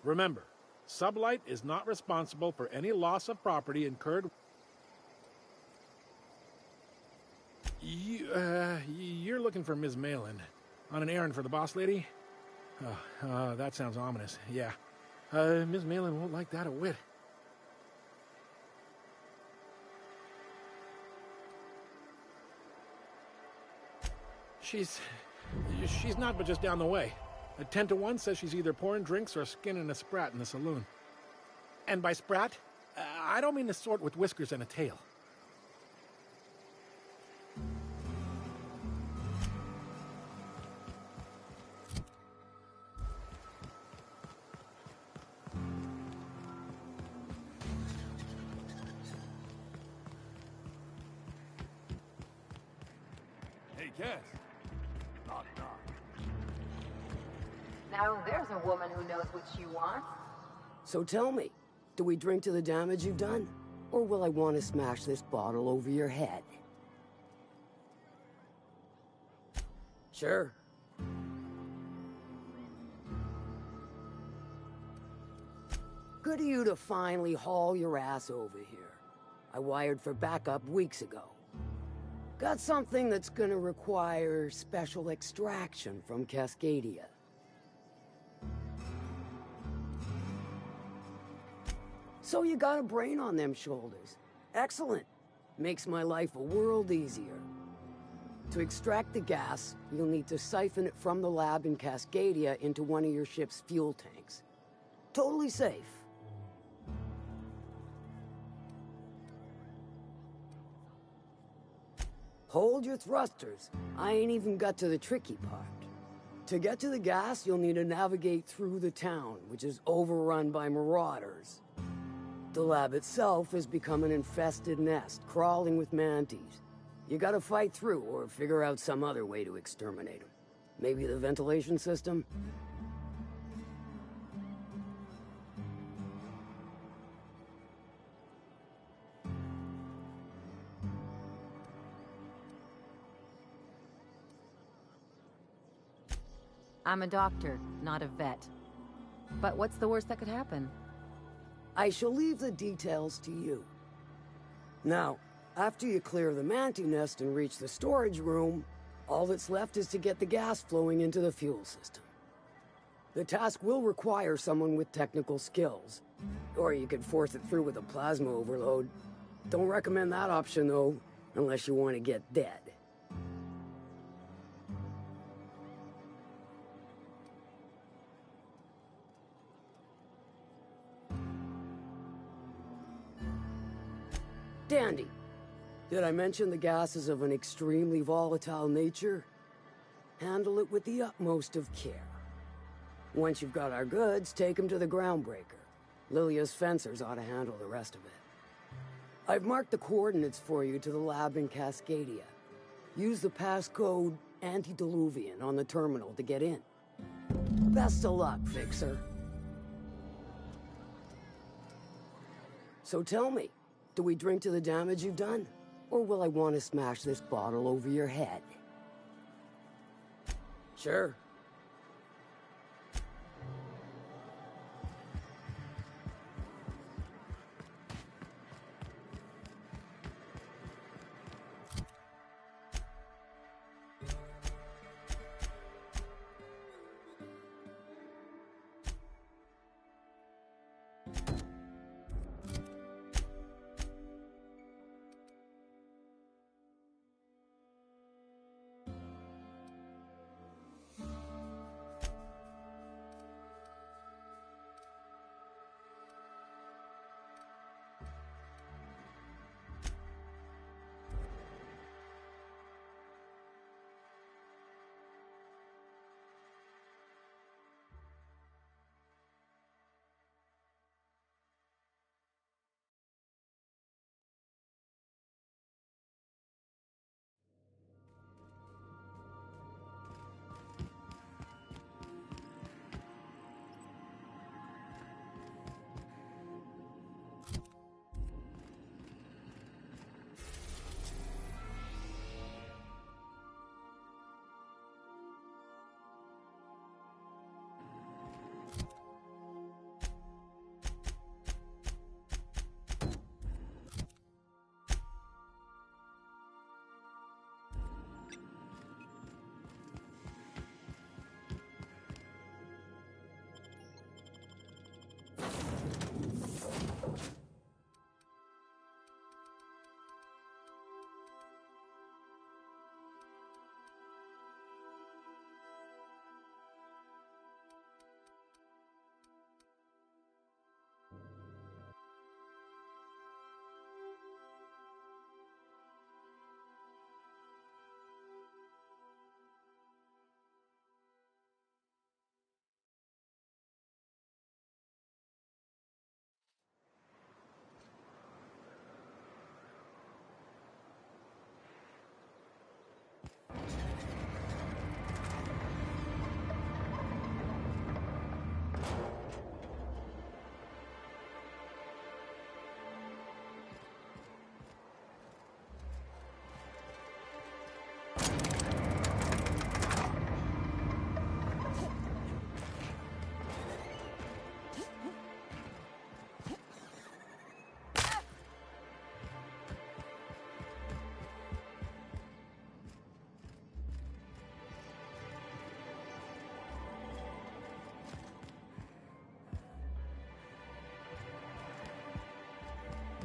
[SPEAKER 4] Remember, Sublight is not responsible for any loss of property incurred. You're looking for Ms. Malin. On an errand for the boss lady? That sounds ominous. Yeah. Ms. Malin won't like that a whit. She's not but just down the way. A 10 to 1 says she's either pouring drinks or skinning a sprat in the saloon. And by sprat, I don't mean the sort with whiskers and a tail.
[SPEAKER 3] Hey, Cass. Knock, knock.
[SPEAKER 15] Now there's a woman who knows what she wants.
[SPEAKER 1] So tell me, do we drink to the damage you've done? Or will I want to smash this bottle over your head? Sure. Good of you to finally haul your ass over here. I wired for backup weeks ago. Got something that's gonna require special extraction from Cascadia. So you got a brain on them shoulders. Excellent. Makes my life a world easier. To extract the gas, you'll need to siphon it from the lab in Cascadia into one of your ship's fuel tanks. Totally safe. Hold your thrusters. I ain't even got to the tricky part. To get to the gas, you'll need to navigate through the town, which is overrun by marauders. The lab itself has become an infested nest, crawling with mantis. You gotta fight through or figure out some other way to exterminate them. Maybe the ventilation system?
[SPEAKER 21] I'm a doctor, not a vet. But what's the worst that could happen?
[SPEAKER 1] I shall leave the details to you. Now, after you clear the mantis nest and reach the storage room, all that's left is to get the gas flowing into the fuel system. The task will require someone with technical skills, or you could force it through with a plasma overload. Don't recommend that option, though, unless you want to get dead. Dandy. Did I mention the gas is of an extremely volatile nature? Handle it with the utmost of care. Once you've got our goods, take them to the groundbreaker. Lilia's fencers ought to handle the rest of it. I've marked the coordinates for you to the lab in Cascadia. Use the passcode Antediluvian on the terminal to get in. Best of luck, Fixer. So tell me, do we drink to the damage you've done? Or will I want to smash this bottle over your head? Sure.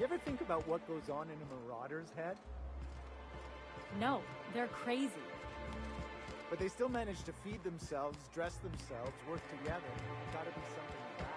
[SPEAKER 10] You ever think about what goes on in a marauder's head?
[SPEAKER 2] No, they're crazy.
[SPEAKER 10] But they still manage to feed themselves, dress themselves, work together. Gotta be something like that.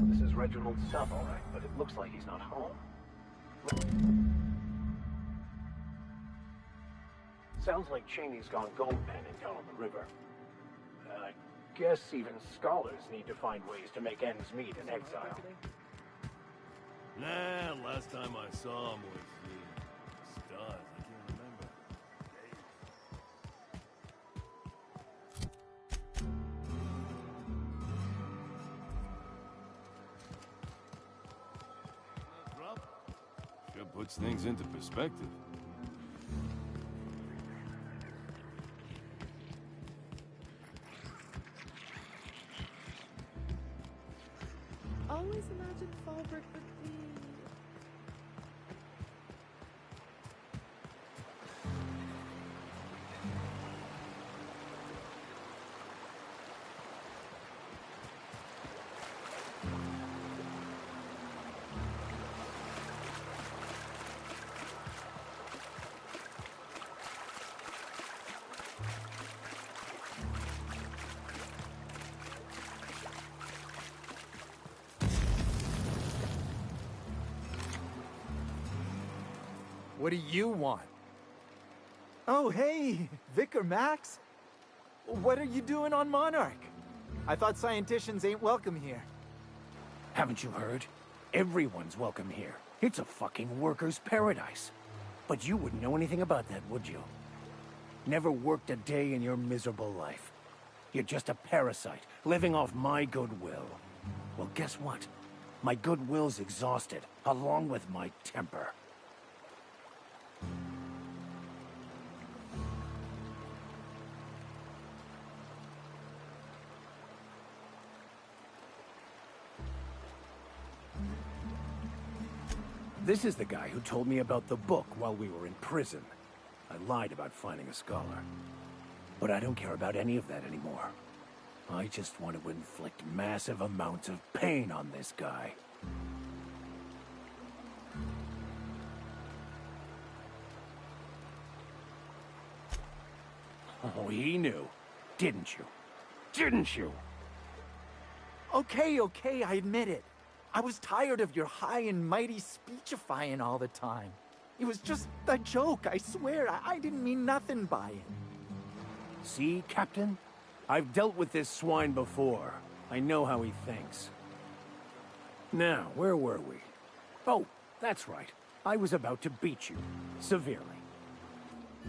[SPEAKER 18] This is Reginald's son, all right, but it looks like he's not home. Sounds like Cheney's gone gold panning down on the river. I guess even scholars need to find ways to make ends meet in exile.
[SPEAKER 3] Nah, last time I saw him was stars. I can't remember. Sure puts things into perspective.
[SPEAKER 16] Always imagined Fallbrook would be...
[SPEAKER 10] What do you want? Oh, hey, Vicar Max. What are you doing on Monarch? I thought scienticians ain't welcome here.
[SPEAKER 18] Haven't you heard? Everyone's welcome here. It's a fucking worker's paradise. But you wouldn't know anything about that, would you? Never worked a day in your miserable life. You're just a parasite, living off my goodwill. Well, guess what? My goodwill's exhausted, along with my temper. This is the guy who told me about the book while we were in prison. I lied about finding a scholar. But I don't care about any of that anymore. I just want to inflict massive amounts of pain on this guy. Oh, he knew. Didn't you? Didn't you?
[SPEAKER 10] Okay, I admit it. I was tired of your high and mighty speechifying all the time. It was just a joke, I swear. I didn't mean nothing by it.
[SPEAKER 18] See, Captain? I've dealt with this swine before. I know how he thinks. Now, where were we? Oh, that's right. I was about to beat you. Severely.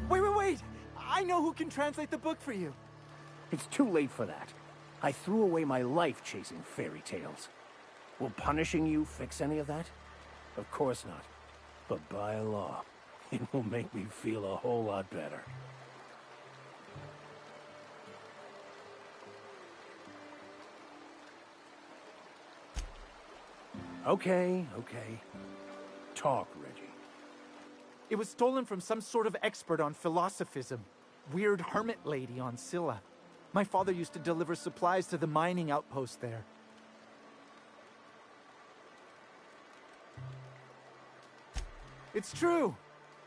[SPEAKER 10] Wait! I know who can translate the book for you.
[SPEAKER 18] It's too late for that. I threw away my life chasing fairy tales. Will punishing you fix any of that? Of course not. But by law, it will make me feel a whole lot better. Okay. Talk, Reggie.
[SPEAKER 10] It was stolen from some sort of expert on philosophism. Weird hermit lady on Scylla. My father used to deliver supplies to the mining outpost there. It's true!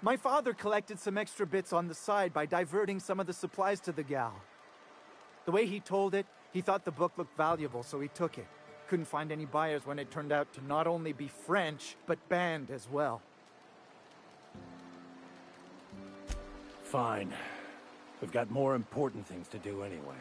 [SPEAKER 10] My father collected some extra bits on the side by diverting some of the supplies to the gal. The way he told it, he thought the book looked valuable, so he took it. Couldn't find any buyers when it turned out to not only be French, but banned as well.
[SPEAKER 18] Fine. We've got more important things to do anyway.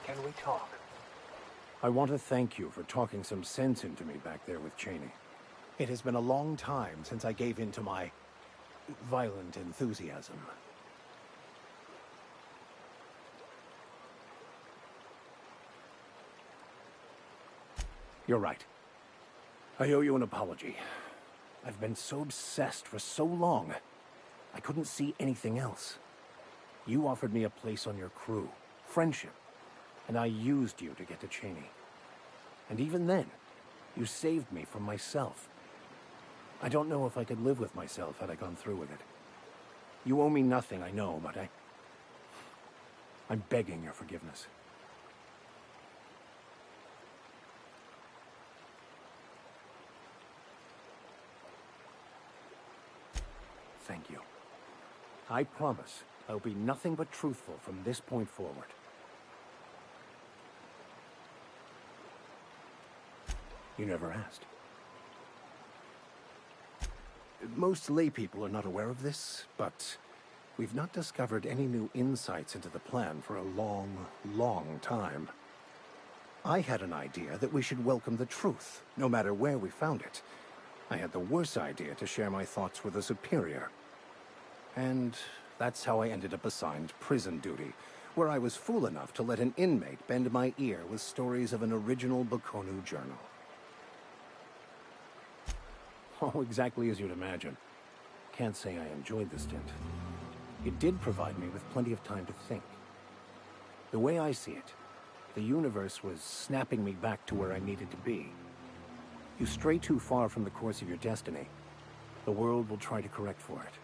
[SPEAKER 6] Can we talk?
[SPEAKER 18] I want to thank you for talking some sense into me back there with Cheney. It has been a long time since I gave in to my violent enthusiasm. You're right. I owe you an apology. I've been so obsessed for so long, I couldn't see anything else. You offered me a place on your crew, friendship, and I used you to get to Cheney. And even then, you saved me from myself. I don't know if I could live with myself had I gone through with it. You owe me nothing, I know, but I'm begging your forgiveness. Thank you. I promise I'll be nothing but truthful from this point forward. You never asked. Most laypeople are not aware of this, but we've not discovered any new insights into the plan for a long, long time. I had an idea that we should welcome the truth, no matter where we found it. I had the worse idea to share my thoughts with a superior. And that's how I ended up assigned prison duty, where I was fool enough to let an inmate bend my ear with stories of an original Baconu journal. Oh, exactly as you'd imagine. Can't say I enjoyed the stint. It did provide me with plenty of time to think. The way I see it, the universe was snapping me back to where I needed to be. You stray too far from the course of your destiny, the world will try to correct for it.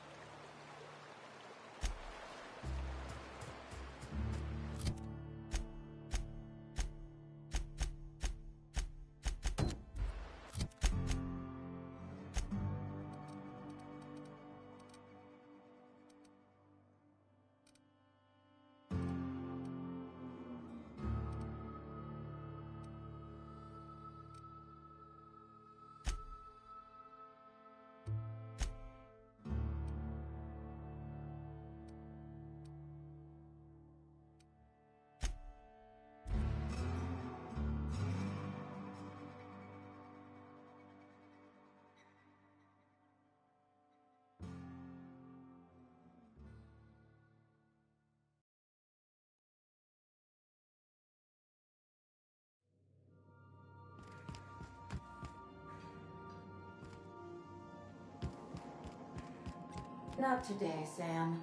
[SPEAKER 17] Not today, Sam.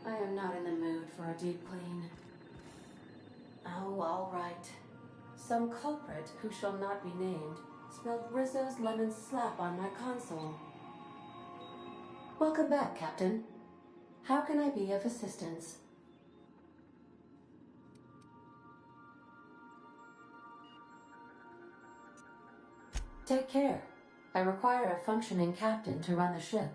[SPEAKER 17] I am not in the mood for a deep clean. Oh, all right. Some culprit who shall not be named spilled Rizzo's lemon slap on my console. Welcome back, Captain. How can I be of assistance? Take care. I require a functioning captain to run the ship.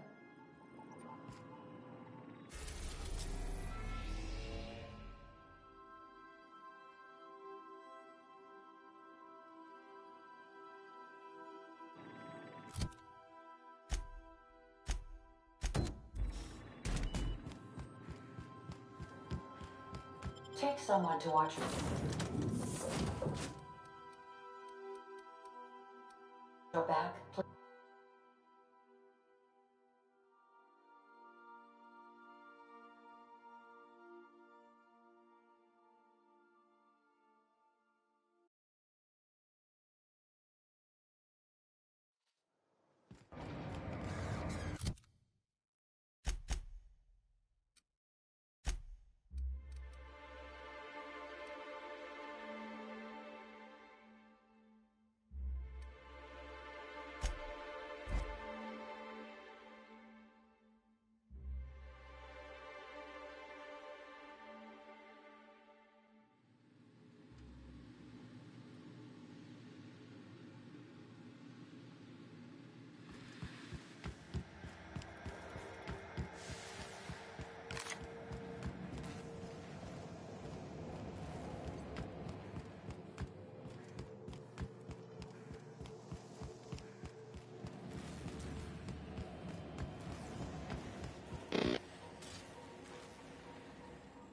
[SPEAKER 17] Take someone to watch your back, please.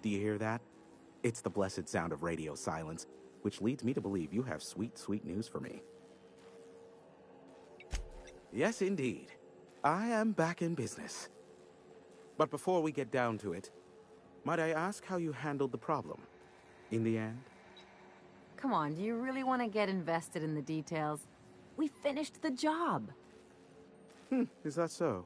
[SPEAKER 13] Do you hear that? It's the blessed sound of radio silence, which leads me to believe you have sweet, sweet news for me. Yes, indeed. I am back in business. But before we get down to it, might I ask how you handled the problem in the end?
[SPEAKER 2] Come on, do you really want to get invested in the details? We finished the job.
[SPEAKER 13] Is that so?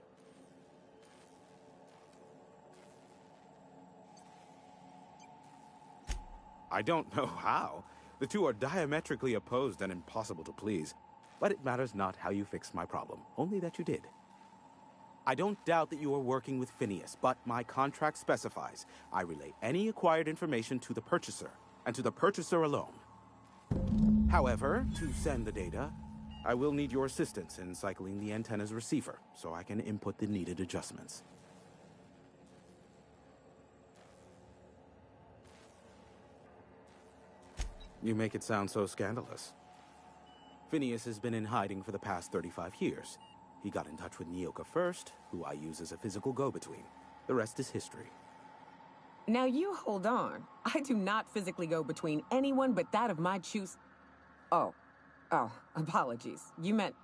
[SPEAKER 13] I don't know how. The two are diametrically opposed and impossible to please. But it matters not how you fixed my problem, only that you did. I don't doubt that you are working with Phineas, but my contract specifies I relay any acquired information to the purchaser, and to the purchaser alone. However, to send the data, I will need your assistance in cycling the antenna's receiver, so I can input the needed adjustments. You make it sound so scandalous. Phineas has been in hiding for the past 35 years. He got in touch with Nyoka first, who I use as a physical go-between. The rest is history.
[SPEAKER 2] Now you hold on. I do not physically go between anyone but that of my choose. Oh, apologies. You meant,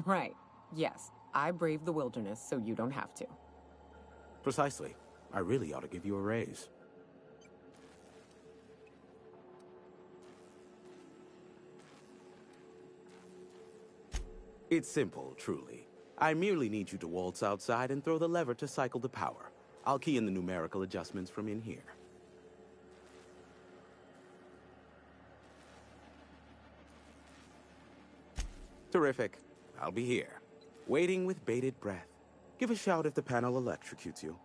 [SPEAKER 2] right. Yes, I braved the wilderness, so you don't have to.
[SPEAKER 13] Precisely. I really ought to give you a raise. It's simple, truly. I merely need you to waltz outside and throw the lever to cycle the power. I'll key in the numerical adjustments from in here. Terrific. I'll be here, waiting with bated breath. Give a shout if the panel electrocutes you.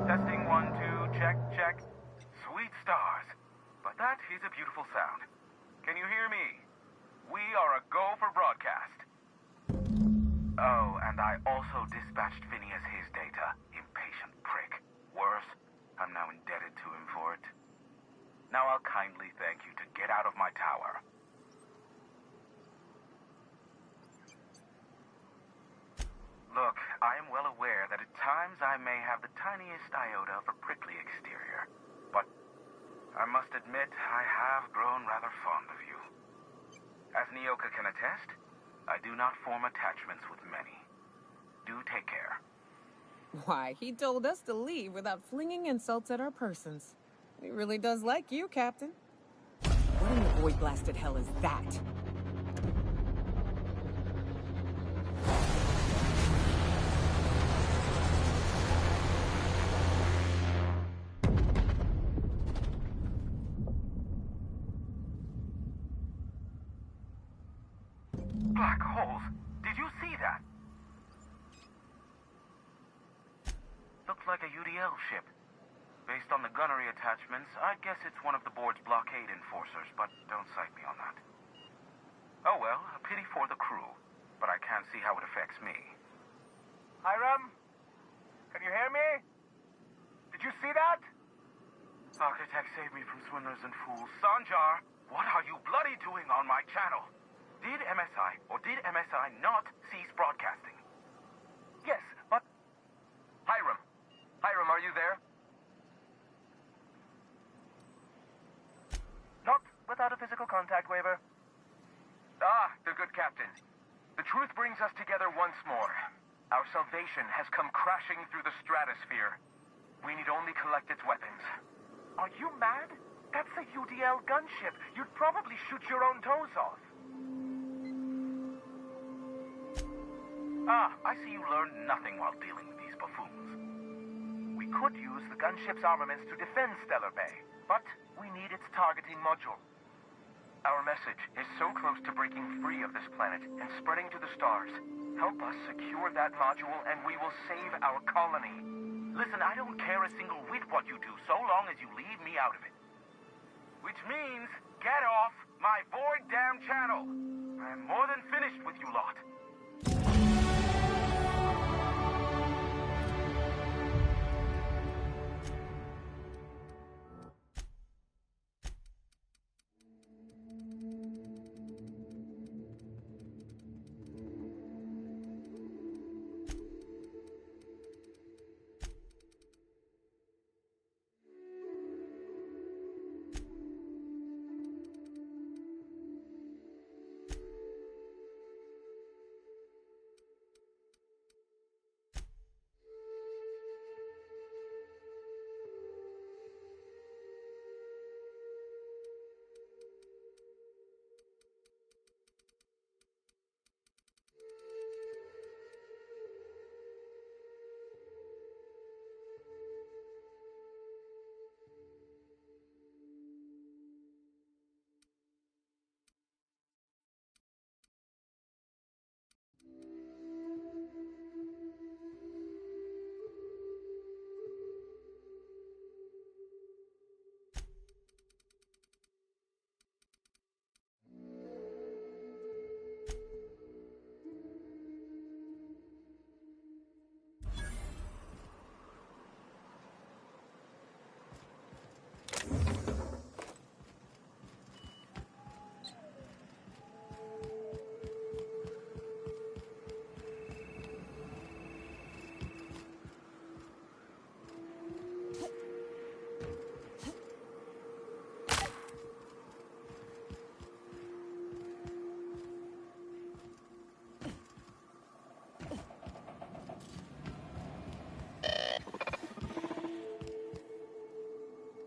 [SPEAKER 19] Testing 1, 2, check, check. Sweet stars. But that is a beautiful sound. Can you hear me? We are a go for broadcast. Oh, and I also dispatched Phineas his data. Impatient prick. Worse, I'm now indebted to him for it. Now I'll kindly thank you to get out of my tower. Look, I am well aware that at times I may have the tiniest iota of a prickly exterior, but I must admit I have grown rather fond of you. As Nyoka can attest, I do not form attachments with many. Do take care.
[SPEAKER 2] Why, he told us to leave without flinging insults at our persons. He really does like you, Captain. What in the void-blasted hell is that?
[SPEAKER 19] Black holes! Did you see that? Looks like a UDL ship. Based on the gunnery attachments, I guess it's one of the board's blockade enforcers, but don't cite me on that. Oh well, a pity for the crew, but I can't see how it affects me. Hiram? Can you hear me? Did you see that? Architect, save me from swindlers and fools. Sanjar, what are you bloody doing on my channel? Did MSI or did MSI not cease broadcasting? Yes, but... Hiram. Hiram, are you there? Not without a physical contact waiver. Ah, the good captain. The truth brings us together once more. Our salvation has come crashing through the stratosphere. We need only collect its weapons. Are you mad? That's a UDL gunship. You'd probably shoot your own toes off. Ah, I see you learned nothing while dealing with these buffoons. We could use the gunship's armaments to defend Stellar Bay, but we need its targeting module. Our message is so close to breaking free of this planet and spreading to the stars. Help us secure that module and we will save our colony. Listen, I don't care a single whit what you do, so long as you leave me out of it. Which means, get off my void damn channel. I'm more than finished with you lot.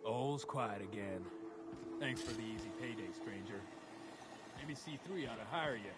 [SPEAKER 11] All's quiet again. Thanks for the easy payday, stranger. Maybe C3 ought to hire you.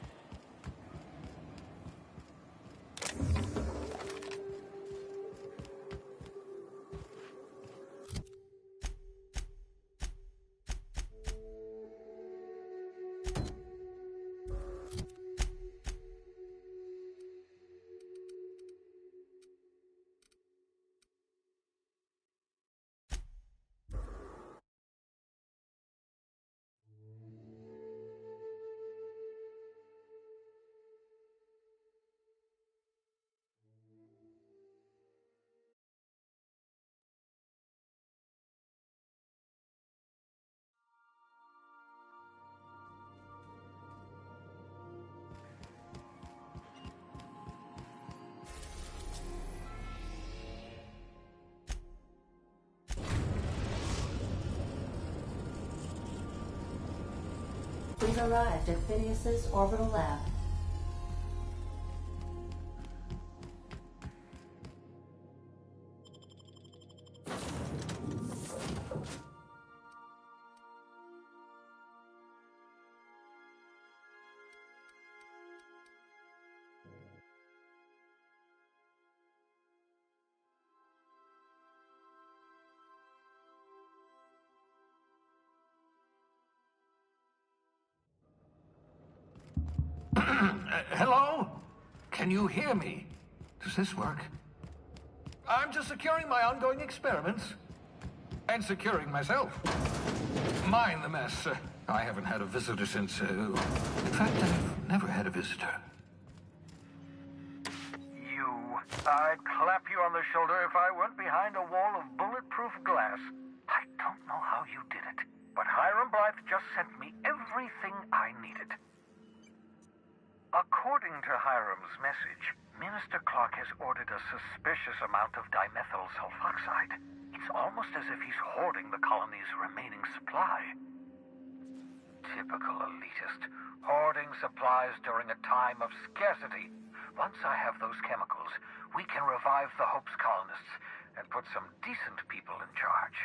[SPEAKER 17] We've arrived at Phineas's orbital lab.
[SPEAKER 20] Hello? Can you hear me? Does this work? I'm just securing my ongoing experiments. And securing myself. Mind the mess. I haven't had a visitor since... in fact, I've never had a visitor.
[SPEAKER 19] I'd clap you on the shoulder if I weren't behind a wall of bulletproof glass. I don't know how you did it, but Hiram Blythe just sent me everything I needed. According to Hiram's message, Minister Clark has ordered a suspicious amount of dimethyl sulfoxide. It's almost as if he's hoarding the colony's remaining supply. Typical elitist, hoarding supplies during a time of scarcity. Once I have those chemicals, we can revive the Hope's colonists and put some decent people in charge.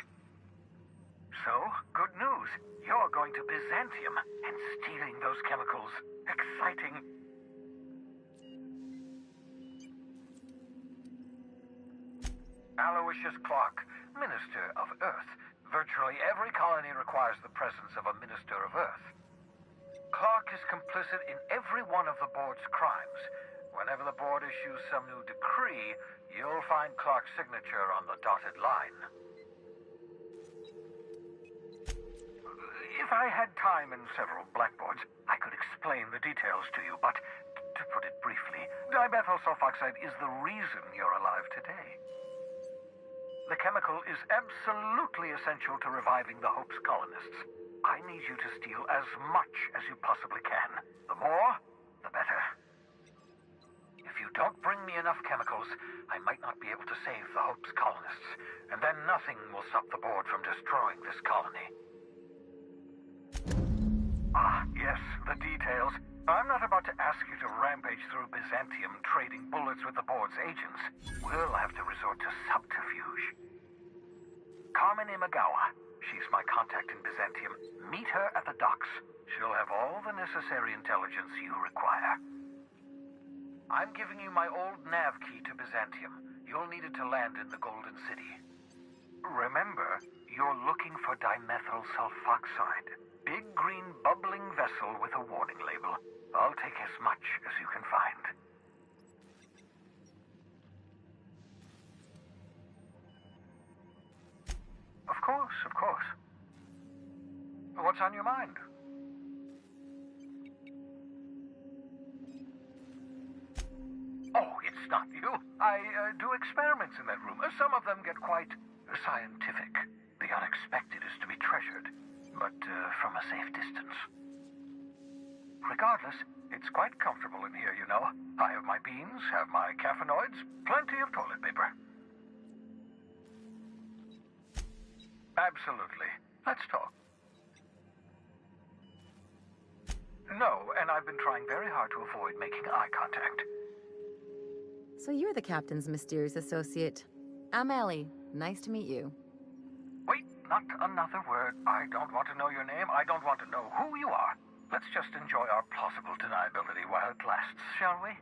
[SPEAKER 19] So, good news. You're going to Byzantium and stealing those chemicals. Exciting. Aloysius Clark, Minister of Earth. Virtually every colony requires the presence of a Minister of Earth. Clark is complicit in every one of the board's crimes.
[SPEAKER 5] Whenever the board issues some new decree, you'll find Clark's signature on the dotted line. If I had time and several blackboards, I could explain the details to you, but to put it briefly, dimethyl sulfoxide is the reason you're alive today. The chemical is absolutely essential to reviving the Hope's colonists. I need you to steal as much as you possibly can. The more, the better. If you don't bring me enough chemicals, I might not be able to save the Hope's colonists, and then nothing will stop the board from destroying this colony. Ah, yes, the details. I'm not about to ask you to rampage through Byzantium trading bullets with the board's agents. We'll have to resort to subterfuge. Carmen Imagawa. She's my contact in Byzantium. Meet her at the docks. She'll have all the necessary intelligence you require. I'm giving you my old nav key to Byzantium. You'll need it to land in the Golden City. Remember, you're looking for dimethyl sulfoxide. Big green bubbling vessel with a warning label. I'll take as much as you can find. Of course, of course. What's on your mind? Oh, it's not you. I do experiments in that room. Some of them get quite scientific. The unexpected is to be treasured, but from a safe distance. Regardless, it's quite comfortable in here, you know. I have my beans, have my caffeinoids, plenty of toilet paper. Absolutely. Let's talk. No, and I've been trying very hard to avoid making eye contact.
[SPEAKER 8] So you're the captain's mysterious associate. I'm Ellie. Nice to meet you.
[SPEAKER 5] Wait, not another word. I don't want to know your name. I don't want to know who you are. Let's just enjoy our plausible deniability while it lasts, shall we?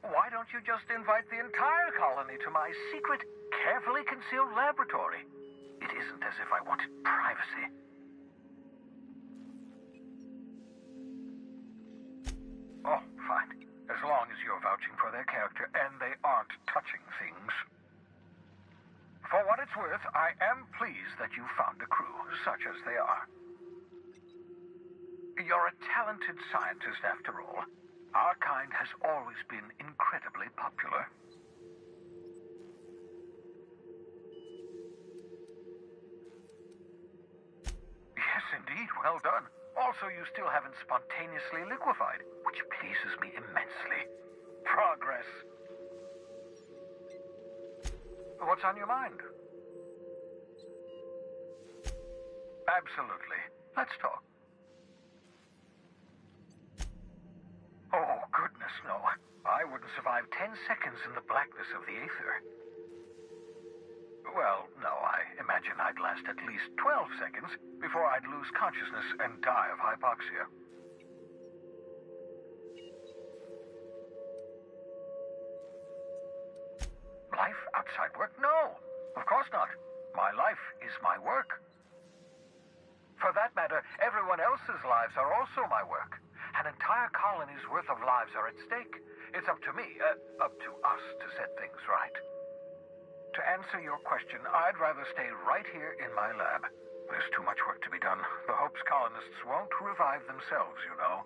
[SPEAKER 5] Why don't you just invite the entire colony to my secret, carefully concealed laboratory? It isn't as if I wanted privacy. Oh, fine. As long as you're vouching for their character and they aren't touching things. For what it's worth, I am pleased that you found a crew, such as they are. You're a talented scientist, after all. Our kind has always been incredibly popular. Yes, indeed. Well done. Also, you still haven't spontaneously liquefied, which pleases me immensely. Progress. What's on your mind? Absolutely. Let's talk. Oh, goodness, no. I wouldn't survive 10 seconds in the blackness of the aether. Well, no, I imagine I'd last at least 12 seconds before I'd lose consciousness and die of hypoxia. Life outside work? No, of course not. My life is my work. For that matter, everyone else's lives are also my work. An entire colony's worth of lives are at stake. It's up to me, up to us to set things right. To answer your question, I'd rather stay right here in my lab. There's too much work to be done. The Hope's colonists won't revive themselves, you know.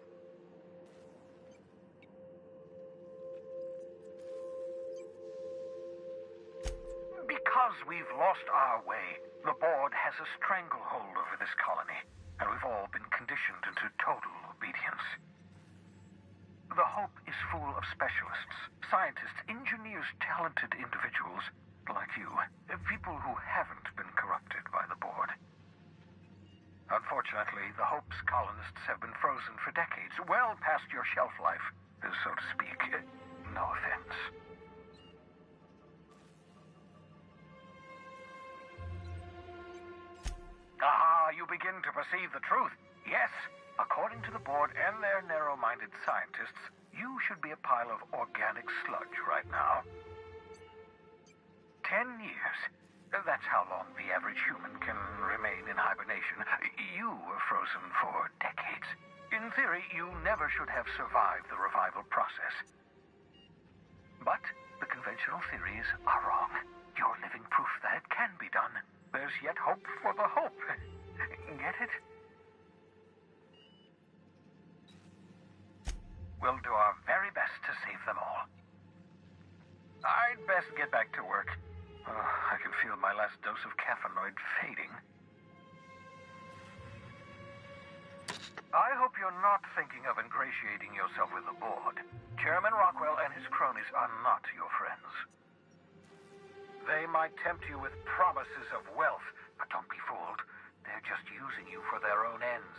[SPEAKER 5] Because we've lost our way, the board has a stranglehold over this colony, and we've all been conditioned into total obedience. The Hope is full of specialists, scientists, engineers, talented individuals like you, people who haven't been corrupted by the board. Unfortunately, the Hope's colonists have been frozen for decades, well past your shelf life, so to speak. No offense. Ah, you begin to perceive the truth. Yes, according to the board and their narrow-minded scientists, you should be a pile of organic sludge right now. 10 years. That's how long the average human can remain in hibernation. You were frozen for decades. In theory, you never should have survived the revival process. But the conventional theories are wrong. You're living proof that it can be done. There's yet hope for the hope. Get it? We'll do our very best to save them all. I'd best get back to work. I can feel my last dose of caffeinoid fading. I hope you're not thinking of ingratiating yourself with the board. Chairman Rockwell and his cronies are not your friends. They might tempt you with promises of wealth, but don't be fooled. They're just using you for their own ends.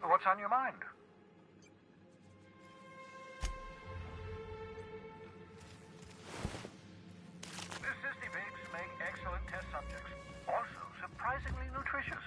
[SPEAKER 5] What's on your mind? The Sissy Pigs make excellent test subjects. Also surprisingly nutritious.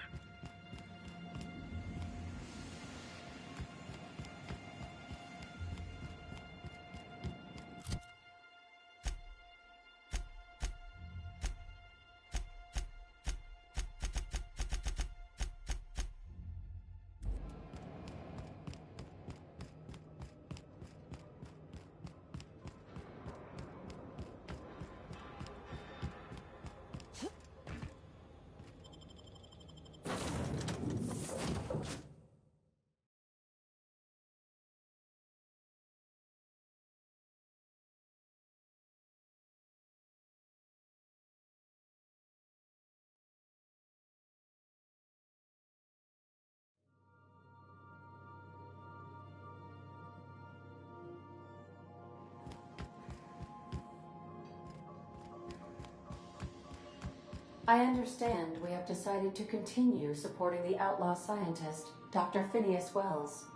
[SPEAKER 17] I understand we have decided to continue supporting the outlaw scientist, Dr. Phineas Wells.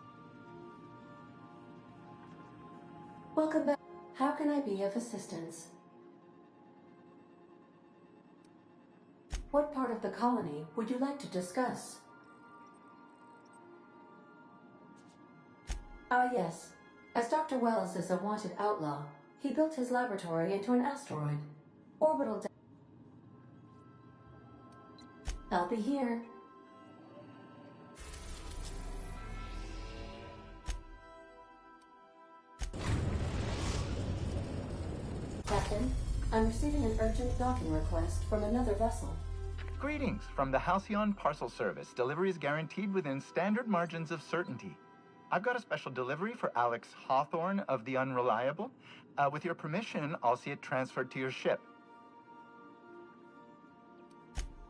[SPEAKER 17] Welcome back. How can I be of assistance? What part of the colony would you like to discuss? Ah, yes. As Dr. Wells is a wanted outlaw, he built his laboratory into an asteroid. Orbital. I'll be here. Captain, I'm receiving an urgent docking request from another vessel.
[SPEAKER 10] Greetings from the Halcyon Parcel Service. Delivery is guaranteed within standard margins of certainty. I've got a special delivery for Alex Hawthorne of the Unreliable. With your permission, I'll see it transferred to your ship.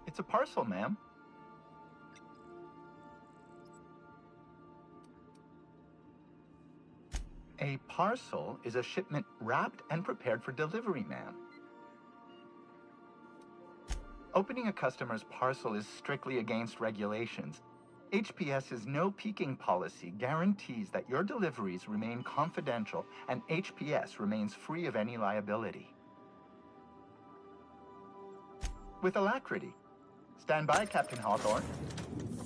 [SPEAKER 10] It's a parcel, ma'am. A parcel is a shipment wrapped and prepared for delivery, ma'am. Opening a customer's parcel is strictly against regulations. HPS's no peeking policy guarantees that your deliveries remain confidential and HPS remains free of any liability. With alacrity. Stand by, Captain Hawthorne.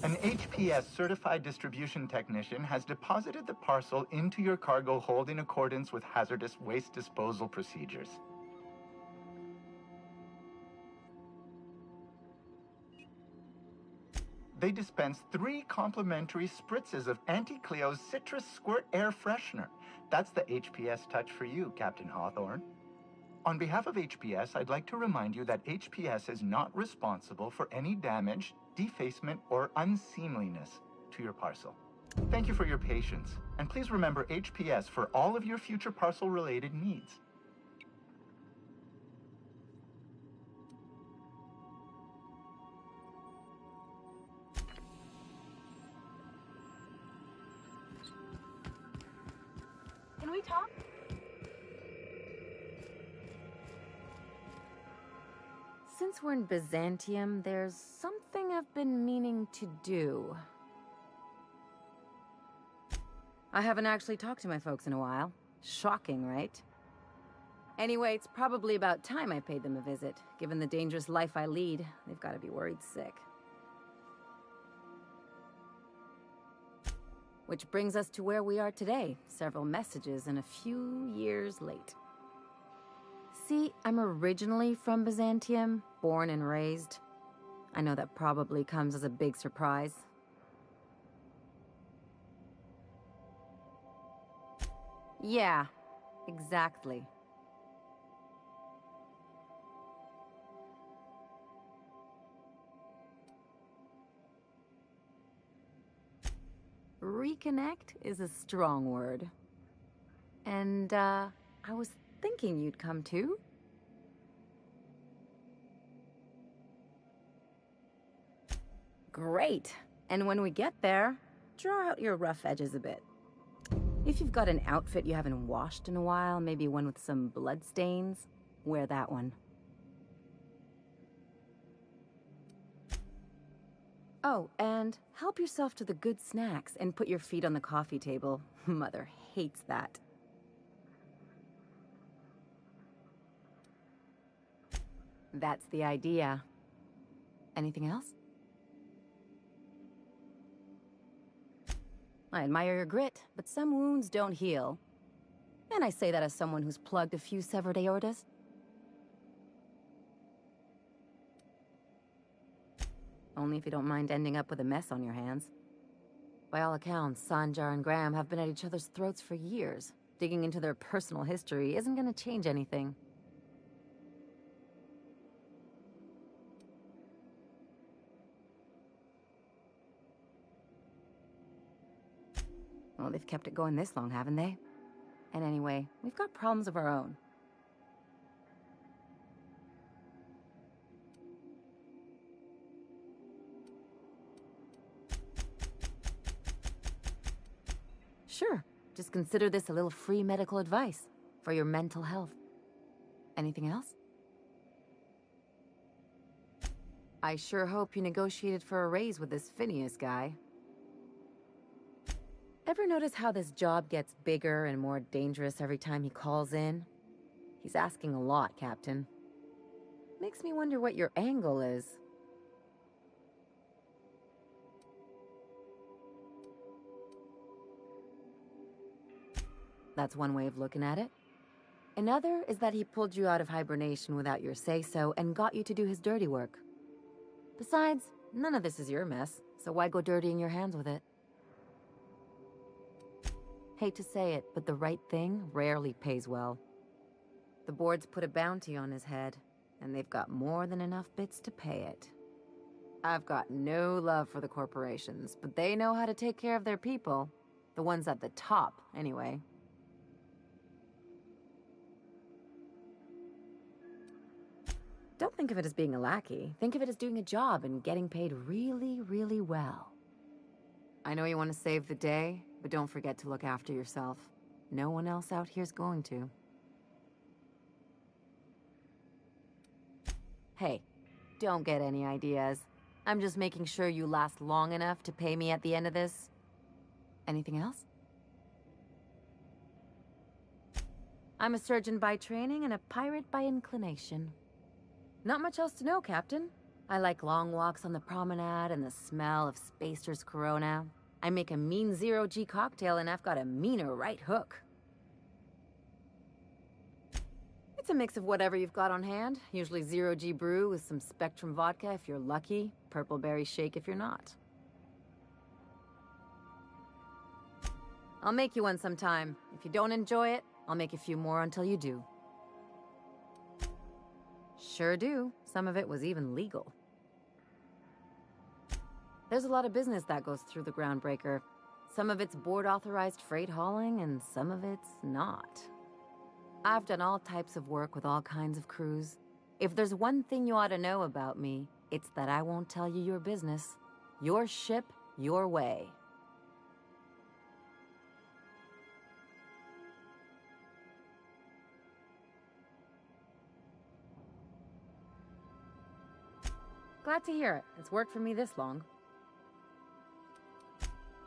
[SPEAKER 10] An HPS certified distribution technician has deposited the parcel into your cargo hold in accordance with hazardous waste disposal procedures. They dispense 3 complimentary spritzes of Anti-Cleo's Citrus Squirt Air Freshener. That's the HPS touch for you, Captain Hawthorne. On behalf of HPS, I'd like to remind you that HPS is not responsible for any damage, defacement, or unseemliness to your parcel. Thank you for your patience, and please remember HPS for all of your future parcel-related needs.
[SPEAKER 22] Can we talk?
[SPEAKER 8] Since we're in Byzantium, there's something I've been meaning to do. I haven't actually talked to my folks in a while. Shocking, right? Anyway, it's probably about time I paid them a visit. Given the dangerous life I lead, they've got to be worried sick. Which brings us to where we are today. Several messages and a few years late. See, I'm originally from Byzantium, born and raised. I know that probably comes as a big surprise. Yeah, exactly. Reconnect is a strong word. And, I was thinking you'd come too. Great. And when we get there, draw out your rough edges a bit. If you've got an outfit you haven't washed in a while, maybe one with some blood stains, wear that one. Oh, and help yourself to the good snacks and put your feet on the coffee table. Mother hates that. That's the idea. Anything else? I admire your grit, but some wounds don't heal. And I say that as someone who's plugged a few severed aortas. Only if you don't mind ending up with a mess on your hands. By all accounts, Sanjar and Graham have been at each other's throats for years. Digging into their personal history isn't gonna change anything. Well, they've kept it going this long, haven't they? And anyway, we've got problems of our own. Sure, just consider this a little free medical advice for your mental health. Anything else? I sure hope you negotiated for a raise with this Phineas guy. Ever notice how this job gets bigger and more dangerous every time he calls in? He's asking a lot, Captain. Makes me wonder what your angle is. That's one way of looking at it. Another is that he pulled you out of hibernation without your say-so and got you to do his dirty work. Besides, none of this is your mess, so why go dirtying your hands with it? Hate to say it, but the right thing rarely pays well. The board's put a bounty on his head, and they've got more than enough bits to pay it. I've got no love for the corporations, but they know how to take care of their people. The ones at the top, anyway. Don't think of it as being a lackey. Think of it as doing a job and getting paid really, really well. I know you want to save the day, but don't forget to look after yourself. No one else out here's going to. Hey, don't get any ideas. I'm just making sure you last long enough to pay me at the end of this. Anything else? I'm a surgeon by training and a pirate by inclination. Not much else to know, Captain. I like long walks on the promenade and the smell of Spacer's Corona. I make a mean zero-G cocktail and I've got a meaner right hook. It's a mix of whatever you've got on hand. Usually zero-G brew with some Spectrum vodka if you're lucky, purple berry shake if you're not. I'll make you one sometime. If you don't enjoy it, I'll make a few more until you do. Sure do. Some of it was even legal. There's a lot of business that goes through the Groundbreaker. Some of it's board-authorized freight hauling, and some of it's not. I've done all types of work with all kinds of crews. If there's one thing you ought to know about me, it's that I won't tell you your business. Your ship, your way. Glad to hear it. It's worked for me this long.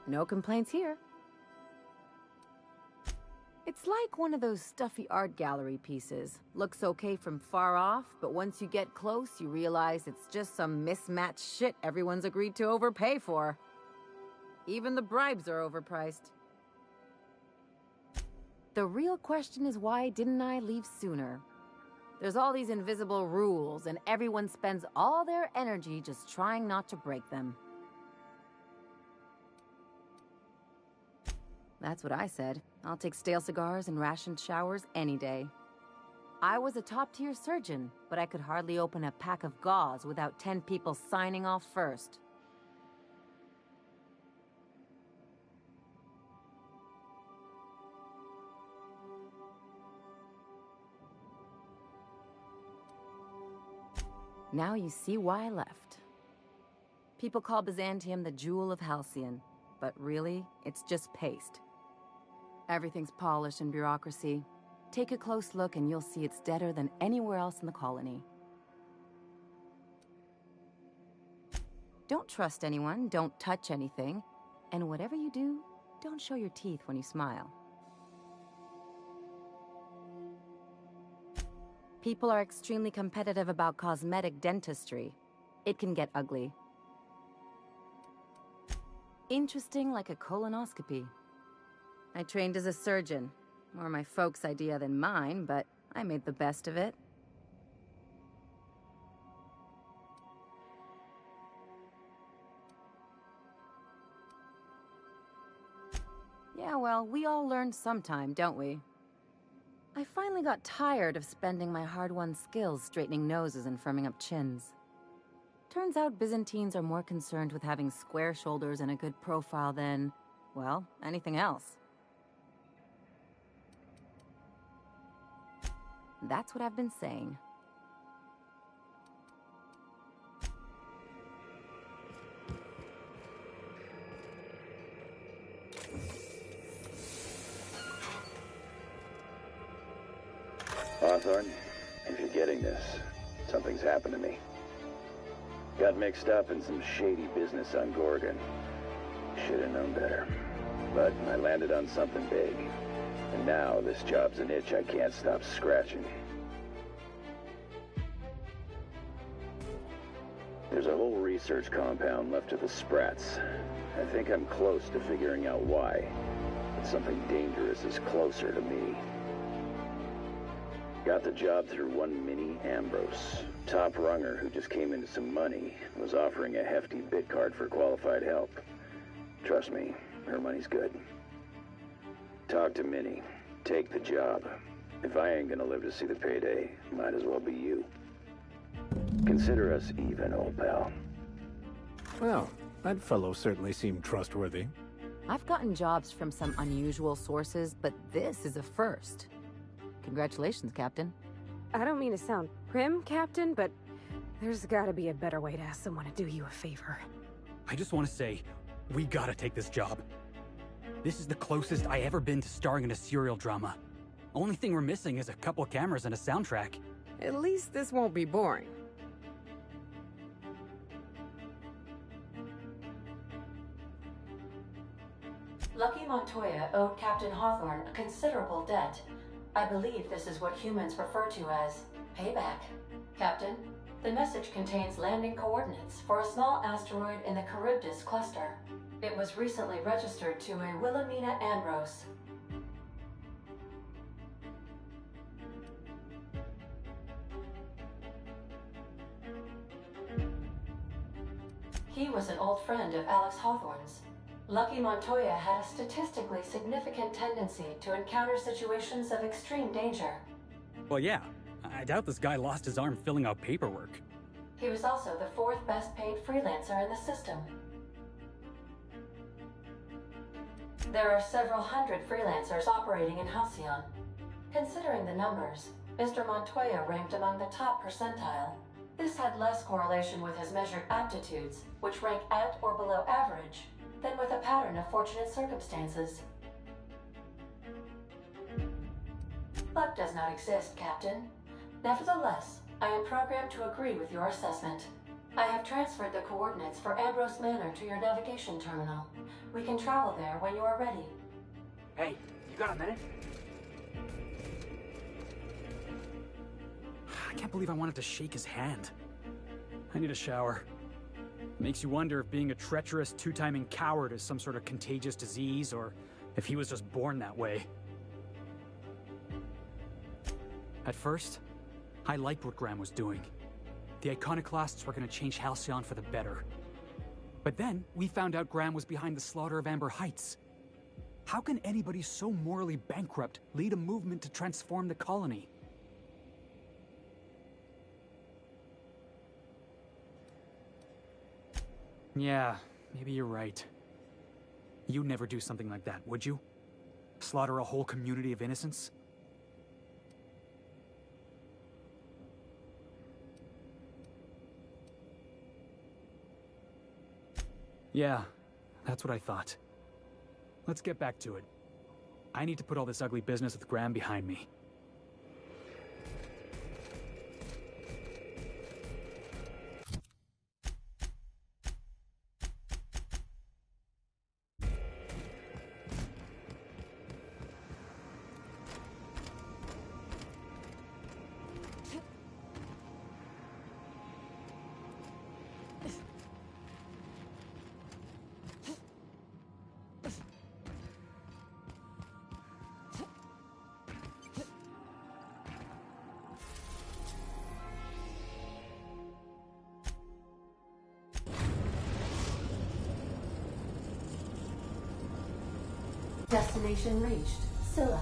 [SPEAKER 8] No complaints here. It's like one of those stuffy art gallery pieces. Looks okay from far off, but once you get close, you realize it's just some mismatched shit everyone's agreed to overpay for. Even the bribes are overpriced. The real question is, why didn't I leave sooner? There's all these invisible rules, and everyone spends all their energy just trying not to break them. That's what I said. I'll take stale cigars and rationed showers any day. I was a top-tier surgeon, but I could hardly open a pack of gauze without 10 people signing off first. Now you see why I left. People call Byzantium the jewel of Halcyon, but really, it's just paste. Everything's polish and bureaucracy. Take a close look and you'll see it's deader than anywhere else in the colony. Don't trust anyone, don't touch anything, and whatever you do, don't show your teeth when you smile. People are extremely competitive about cosmetic dentistry. It can get ugly. Interesting like a colonoscopy. I trained as a surgeon. More my folks' idea than mine, but I made the best of it. Yeah, well, we all learn sometime, don't we? I finally got tired of spending my hard-won skills straightening noses and firming up chins. Turns out Byzantines are more concerned with having square shoulders and a good profile than, well, anything else. That's what I've been saying.
[SPEAKER 9] Hawthorne, if you're getting this, something's happened to me. Got mixed up in some shady business on Gorgon. Should've known better. But I landed on something big. And now this job's an itch I can't stop scratching. There's a whole research compound left of the Sprats. I think I'm close to figuring out why. But something dangerous is closer to me. Got the job through one Minnie Ambrose. Top runger who just came into some money, was offering a hefty bid card for qualified help. Trust me, her money's good. Talk to Minnie. Take the job. If I ain't gonna live to see the payday, might as well be you. Consider us even, old pal.
[SPEAKER 18] Well, that fellow certainly seemed trustworthy.
[SPEAKER 8] I've gotten jobs from some unusual sources, but this is a first. Congratulations, Captain.
[SPEAKER 14] I don't mean to sound prim, Captain, but there's gotta be a better way to ask someone to do you a favor.
[SPEAKER 23] I just want to say, we gotta take this job. This is the closest I ever been to starring in a serial drama. Only thing we're missing is a couple cameras and a soundtrack.
[SPEAKER 14] At least this won't be boring.
[SPEAKER 17] Lucky Montoya owed Captain Hawthorne a considerable debt. I believe this is what humans refer to as payback. Captain, the message contains landing coordinates for a small asteroid in the Charybdis cluster. It was recently registered to a Wilhelmina Ambrose. He was an old friend of Alex Hawthorne's. Lucky Montoya had a statistically significant tendency to encounter situations of extreme danger.
[SPEAKER 23] Well, yeah. I doubt this guy lost his arm filling out paperwork.
[SPEAKER 17] He was also the fourth best paid freelancer in the system. There are several hundred freelancers operating in Halcyon. Considering the numbers, Mr. Montoya ranked among the top percentile. This had less correlation with his measured aptitudes, which rank at or below average, than with a pattern of fortunate circumstances. Luck does not exist, Captain. Nevertheless, I am programmed to agree with your assessment. I have transferred the coordinates for Ambrose Manor to your navigation terminal. We can travel there when you are ready.
[SPEAKER 23] Hey, you got a minute? I can't believe I wanted to shake his hand. I need a shower. Makes you wonder if being a treacherous, two-timing coward is some sort of contagious disease, or if he was just born that way. At first, I liked what Graham was doing. The Iconoclasts were going to change Halcyon for the better. But then, we found out Graham was behind the slaughter of Amber Heights. How can anybody so morally bankrupt lead a movement to transform the colony? Yeah, maybe you're right. You'd never do something like that, would you? Slaughter a whole community of innocents? Yeah, that's what I thought. Let's get back to it. I need to put all this ugly business with Graham behind me.
[SPEAKER 17] Destination reached. Scylla.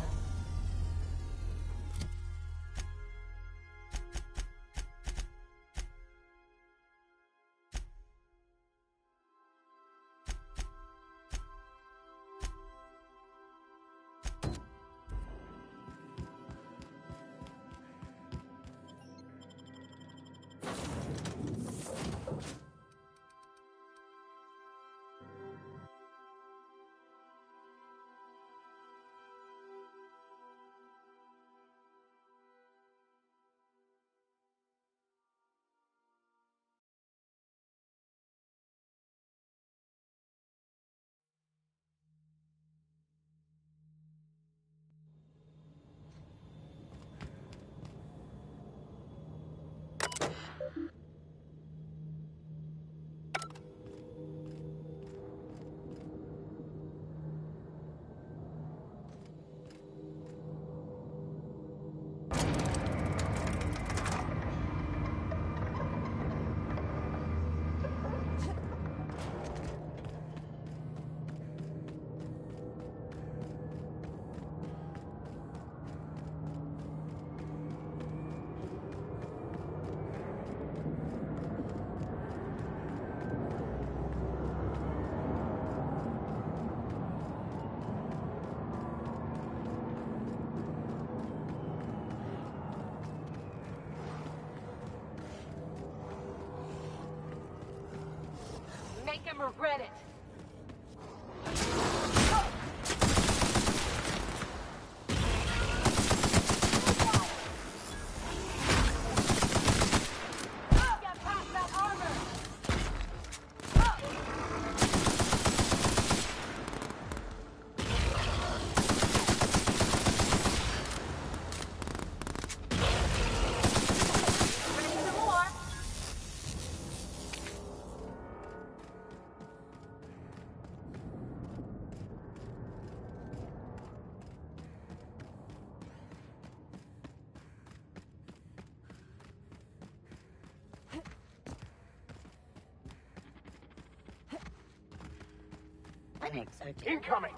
[SPEAKER 4] Make him regret it.
[SPEAKER 7] Incoming!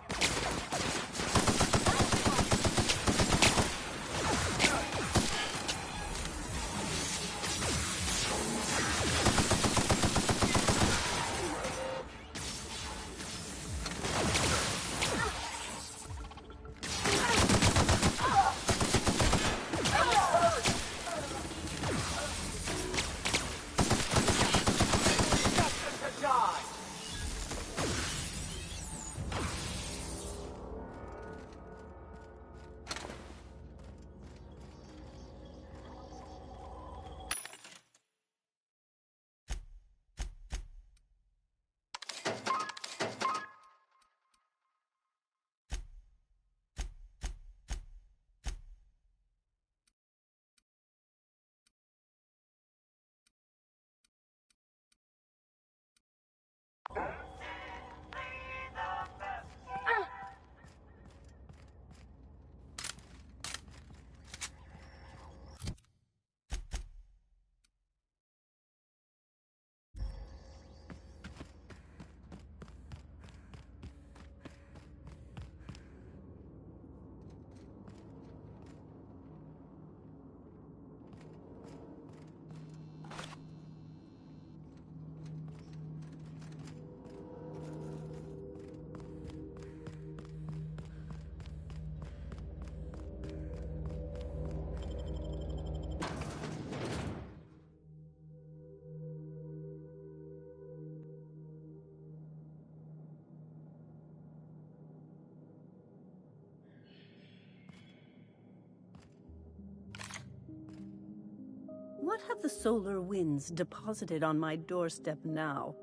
[SPEAKER 7] What have the solar winds deposited on my doorstep now?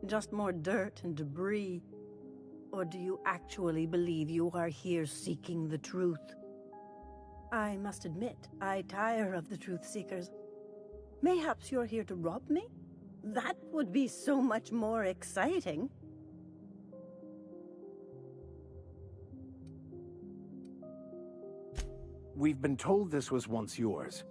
[SPEAKER 7] Just more dirt and debris? Or do you actually believe you are here seeking the truth? I must admit, I tire of the truth seekers. Mayhaps you're here to rob me? That would be so much more exciting.
[SPEAKER 18] We've been told this was once yours.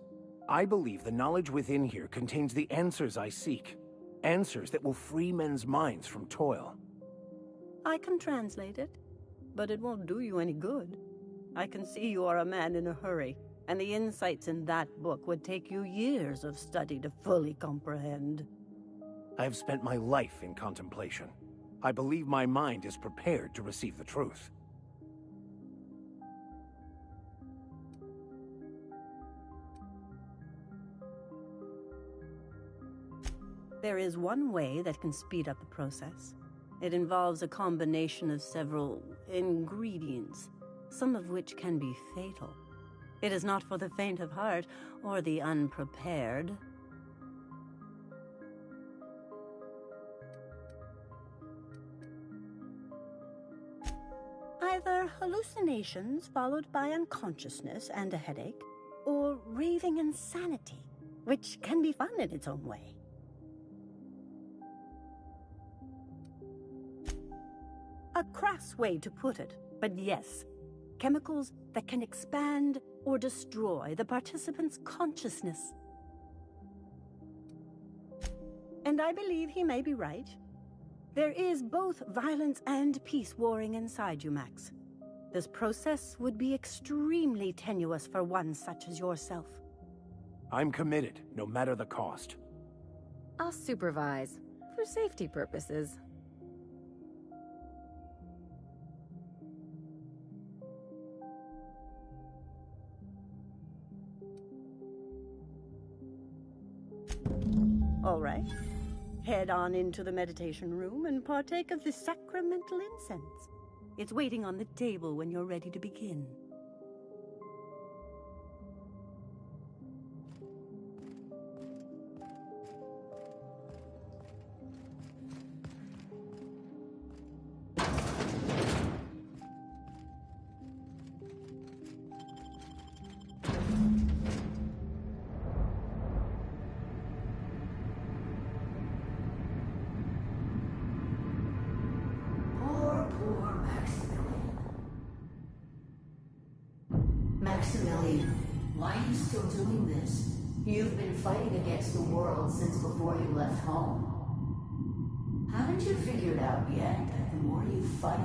[SPEAKER 18] I believe the knowledge within here contains the answers I seek. Answers that will free men's minds from toil.
[SPEAKER 7] I can translate it, but it won't do you any good. I can see you are a man in a hurry, and the insights in that book would take you years of study to fully comprehend.
[SPEAKER 18] I have spent my life in contemplation. I believe my mind is prepared to receive the truth.
[SPEAKER 7] There is one way that can speed up the process. It involves a combination of several ingredients, some of which can be fatal. It is not for the faint of heart or the unprepared. Either hallucinations followed by unconsciousness and a headache, or raving insanity, which can be fun in its own way. A crass way to put it, but yes, chemicals that can expand or destroy the participant's consciousness. And I believe he may be right. There is both violence and peace warring inside you, Max. This process would be extremely tenuous for one such as yourself.
[SPEAKER 18] I'm committed, no matter the cost.
[SPEAKER 8] I'll supervise, for safety purposes.
[SPEAKER 7] All right. Head on into the meditation room and partake of the sacramental incense. It's waiting on the table when you're ready to begin.
[SPEAKER 12] Maximilian, why are you still doing this? You've been fighting against the world since before you left home. Haven't you figured out yet that the more you fight,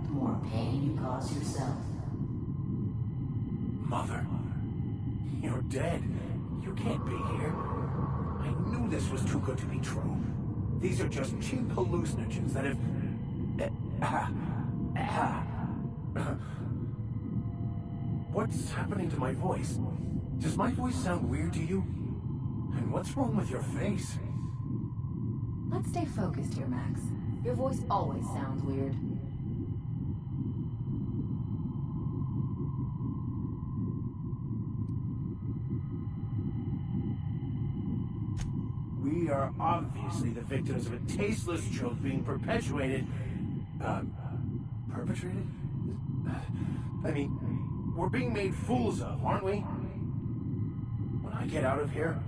[SPEAKER 12] the more pain you cause yourself?
[SPEAKER 18] Mother, you're dead. You can't be here. I knew this was too good to be true. These are just cheap hallucinogens that have... What's happening to my voice? Does my voice sound weird to you? And what's wrong with your face?
[SPEAKER 8] Let's stay focused here, Max. Your voice always sounds weird.
[SPEAKER 18] We are obviously the victims of a tasteless joke being perpetuated... perpetrated? I mean, we're being made fools of, aren't we? When I get out of here,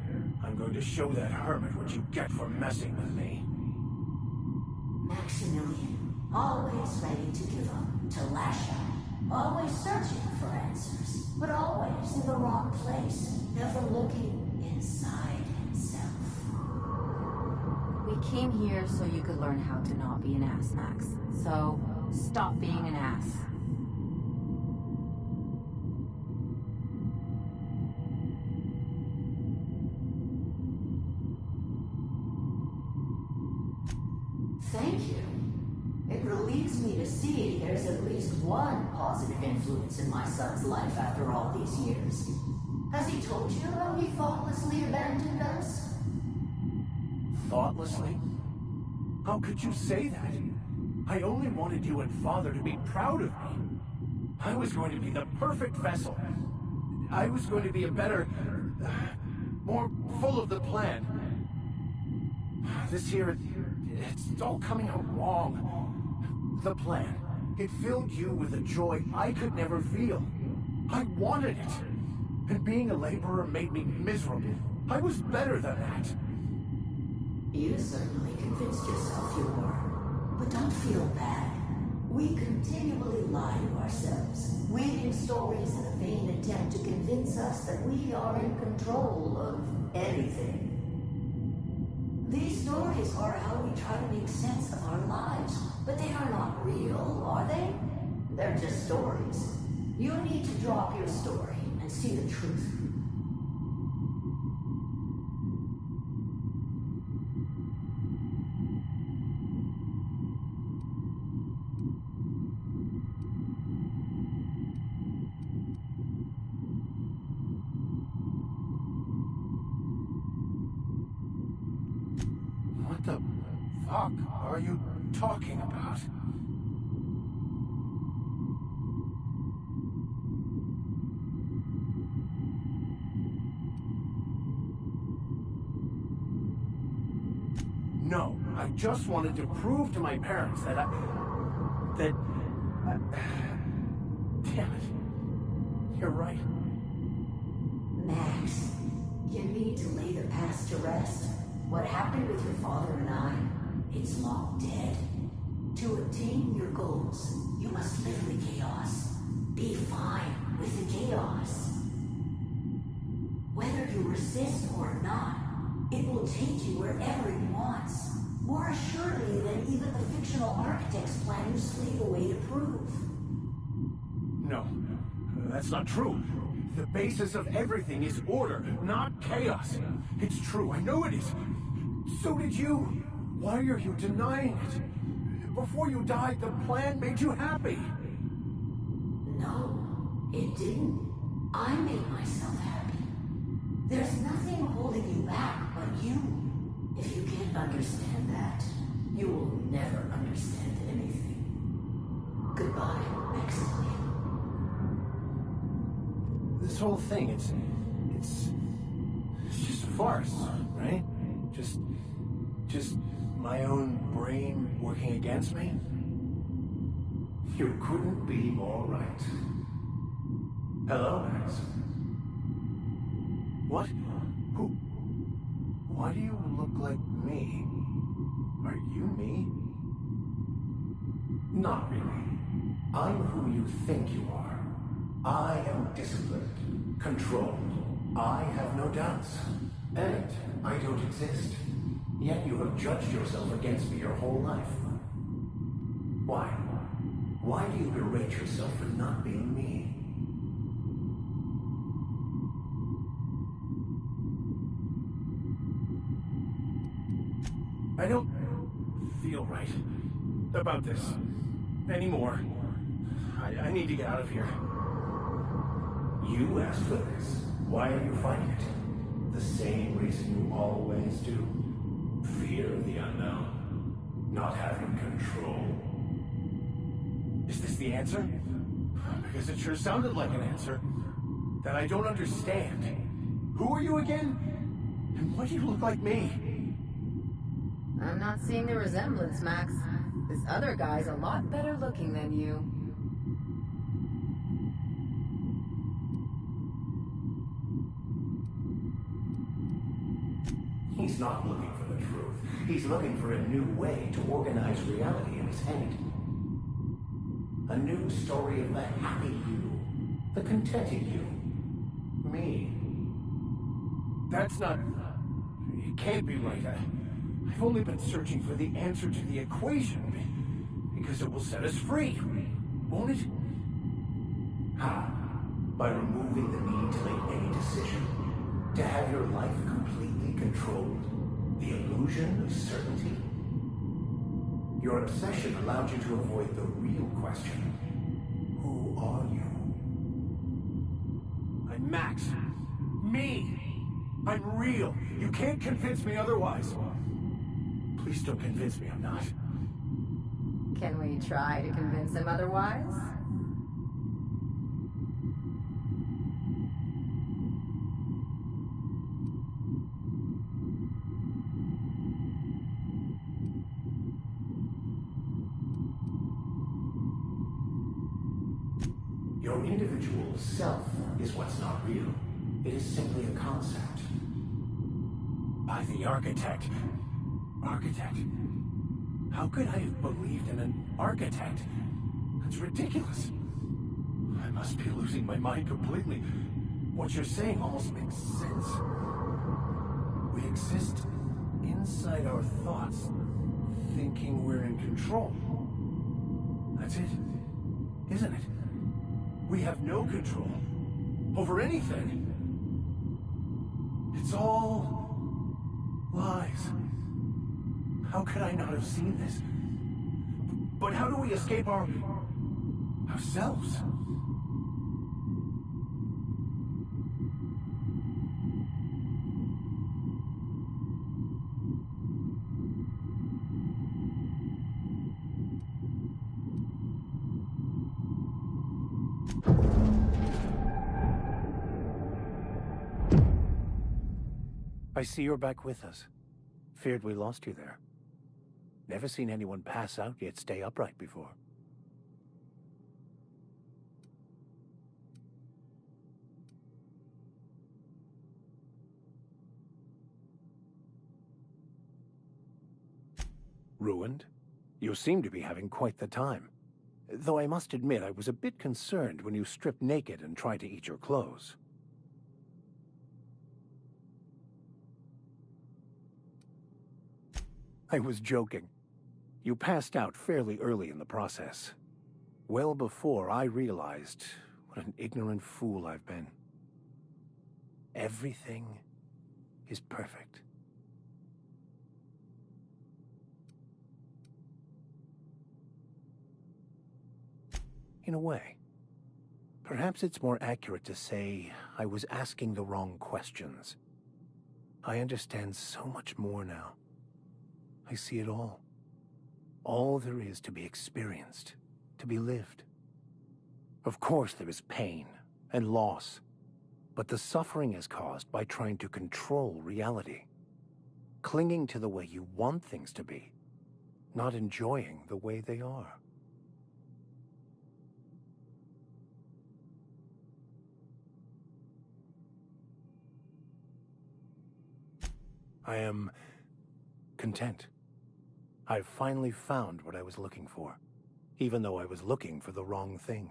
[SPEAKER 18] I'm going to show that hermit what you get for messing with me.
[SPEAKER 12] Maximilian, always ready to give up, to lash out, always searching for answers, but always in the wrong place, never looking inside himself.
[SPEAKER 8] We came here so you could learn how to not be an ass, Max. So, stop being an ass.
[SPEAKER 12] Thank you. It relieves me to see there's at least one positive influence in my son's life after all these years. Has he told you how he thoughtlessly abandoned us?
[SPEAKER 18] Thoughtlessly? How could you say that? I only wanted you and Father to be proud of me. I was going to be the perfect vessel. I was going to be a better... more full of the plan. This here, it's all coming out wrong. The plan, it filled you with a joy I could never feel. I wanted it. And being a laborer made me miserable. I was better than that.
[SPEAKER 12] You certainly convinced yourself you were. But don't feel bad. We continually lie to ourselves, weaving stories in a vain attempt to convince us that we are in control of anything. These stories are how we try to make sense of our lives, but they are not real, are they? They're just stories. You need to drop your story and see the truth.
[SPEAKER 18] What the fuck are you talking about? No, I just wanted to prove to my parents that damn it. You're right.
[SPEAKER 12] Max, you need to lay the past to rest. What happened with your father and I, it's long dead. To attain your goals, you must live in the chaos. Be fine with the chaos. Whether you resist or not, it will take you wherever it wants. More assuredly than even the fictional architect's plan you slave away to prove.
[SPEAKER 18] No, that's not true. The basis of everything is order, not chaos. It's true, I know it is. So did you. Why are you denying it? Before you died, the plan made you happy.
[SPEAKER 12] No, it didn't. I made myself happy. There's nothing holding you back but you. If you can't understand that, you will never understand anything. Goodbye, Maximilian.
[SPEAKER 18] This whole thing, it's just a farce, right? Just my own brain working against me?
[SPEAKER 1] You couldn't be more right. Hello, Max.
[SPEAKER 18] What? Who? Why do you look like me? Are you me?
[SPEAKER 1] Not really. I'm who you think you are. I am disciplined, controlled. I have no doubts. And I don't exist. Yet you have judged yourself against me your whole life. Why? Why do you berate yourself for not being me?
[SPEAKER 18] I don't feel right about this anymore. I need to get out of here.
[SPEAKER 1] You asked for this. Why are you fighting it? The same reason you always do. Fear of the unknown. Not having control.
[SPEAKER 18] Is this the answer? Because it sure sounded like an answer that I don't understand. Who are you again? And why do you look like me?
[SPEAKER 8] I'm not seeing the resemblance, Max. This other guy's a lot better looking than you.
[SPEAKER 1] He's not looking for the truth. He's looking for a new way to organize reality in his head. A new story of the happy you, the contented you. Me.
[SPEAKER 18] That's not... It can't be right. I've only been searching for the answer to the equation, because it will set us free, won't it?
[SPEAKER 1] How? By removing the need to make any decision. To have your life completely controlled. The illusion of certainty. Your obsession allowed you to avoid the real question. Who are you?
[SPEAKER 18] I'm Max. Me. I'm real. You can't convince me otherwise. Please don't convince me I'm not.
[SPEAKER 8] Can we try to convince him otherwise?
[SPEAKER 1] Your individual self is what's not real. It is simply a concept.
[SPEAKER 18] By the architect. Architect? How could I have believed in an architect? That's ridiculous. I must be losing my mind completely. What you're saying almost makes sense. We exist inside our thoughts, thinking we're in control. That's it, isn't it? We have no control over anything. It's all lies. How could I not have seen this? But how do we escape ourselves? I see you're back with us. Feared we lost you there. Never seen anyone pass out yet stay upright before. Ruined? You seem to be having quite the time. Though I must admit I was a bit concerned when you stripped naked and tried to eat your clothes. I was joking. You passed out fairly early in the process. Well before I realized what an ignorant fool I've been. Everything is perfect. In a way. Perhaps it's more accurate to say I was asking the wrong questions. I understand so much more now. I see it all. All there is to be experienced, to be lived. Of course there is pain and loss, but the suffering is caused by trying to control reality, clinging to the way you want things to be, not enjoying the way they are. I am content. I've finally found what I was looking for, even though I was looking for the wrong thing.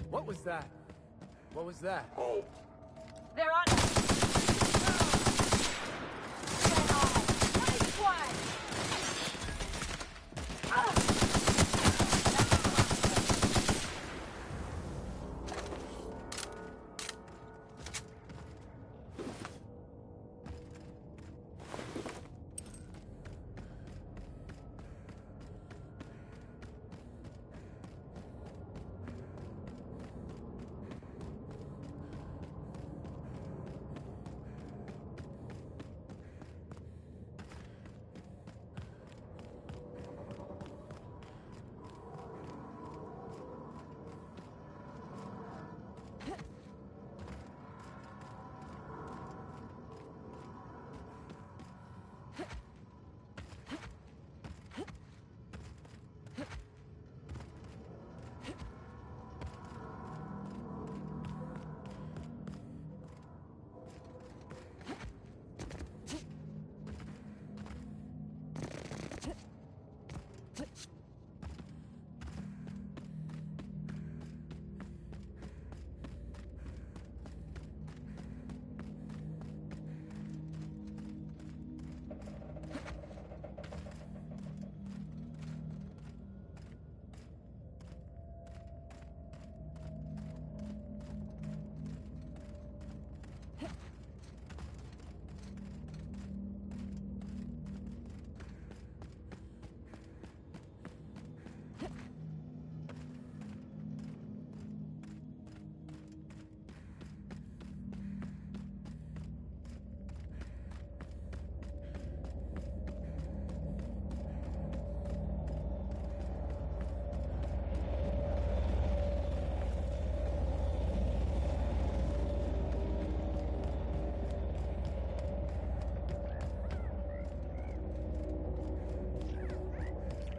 [SPEAKER 10] What was that? What was that?
[SPEAKER 4] They're on us! Get on! Nice one!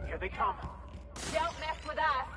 [SPEAKER 20] Here they come.
[SPEAKER 4] Don't mess with us!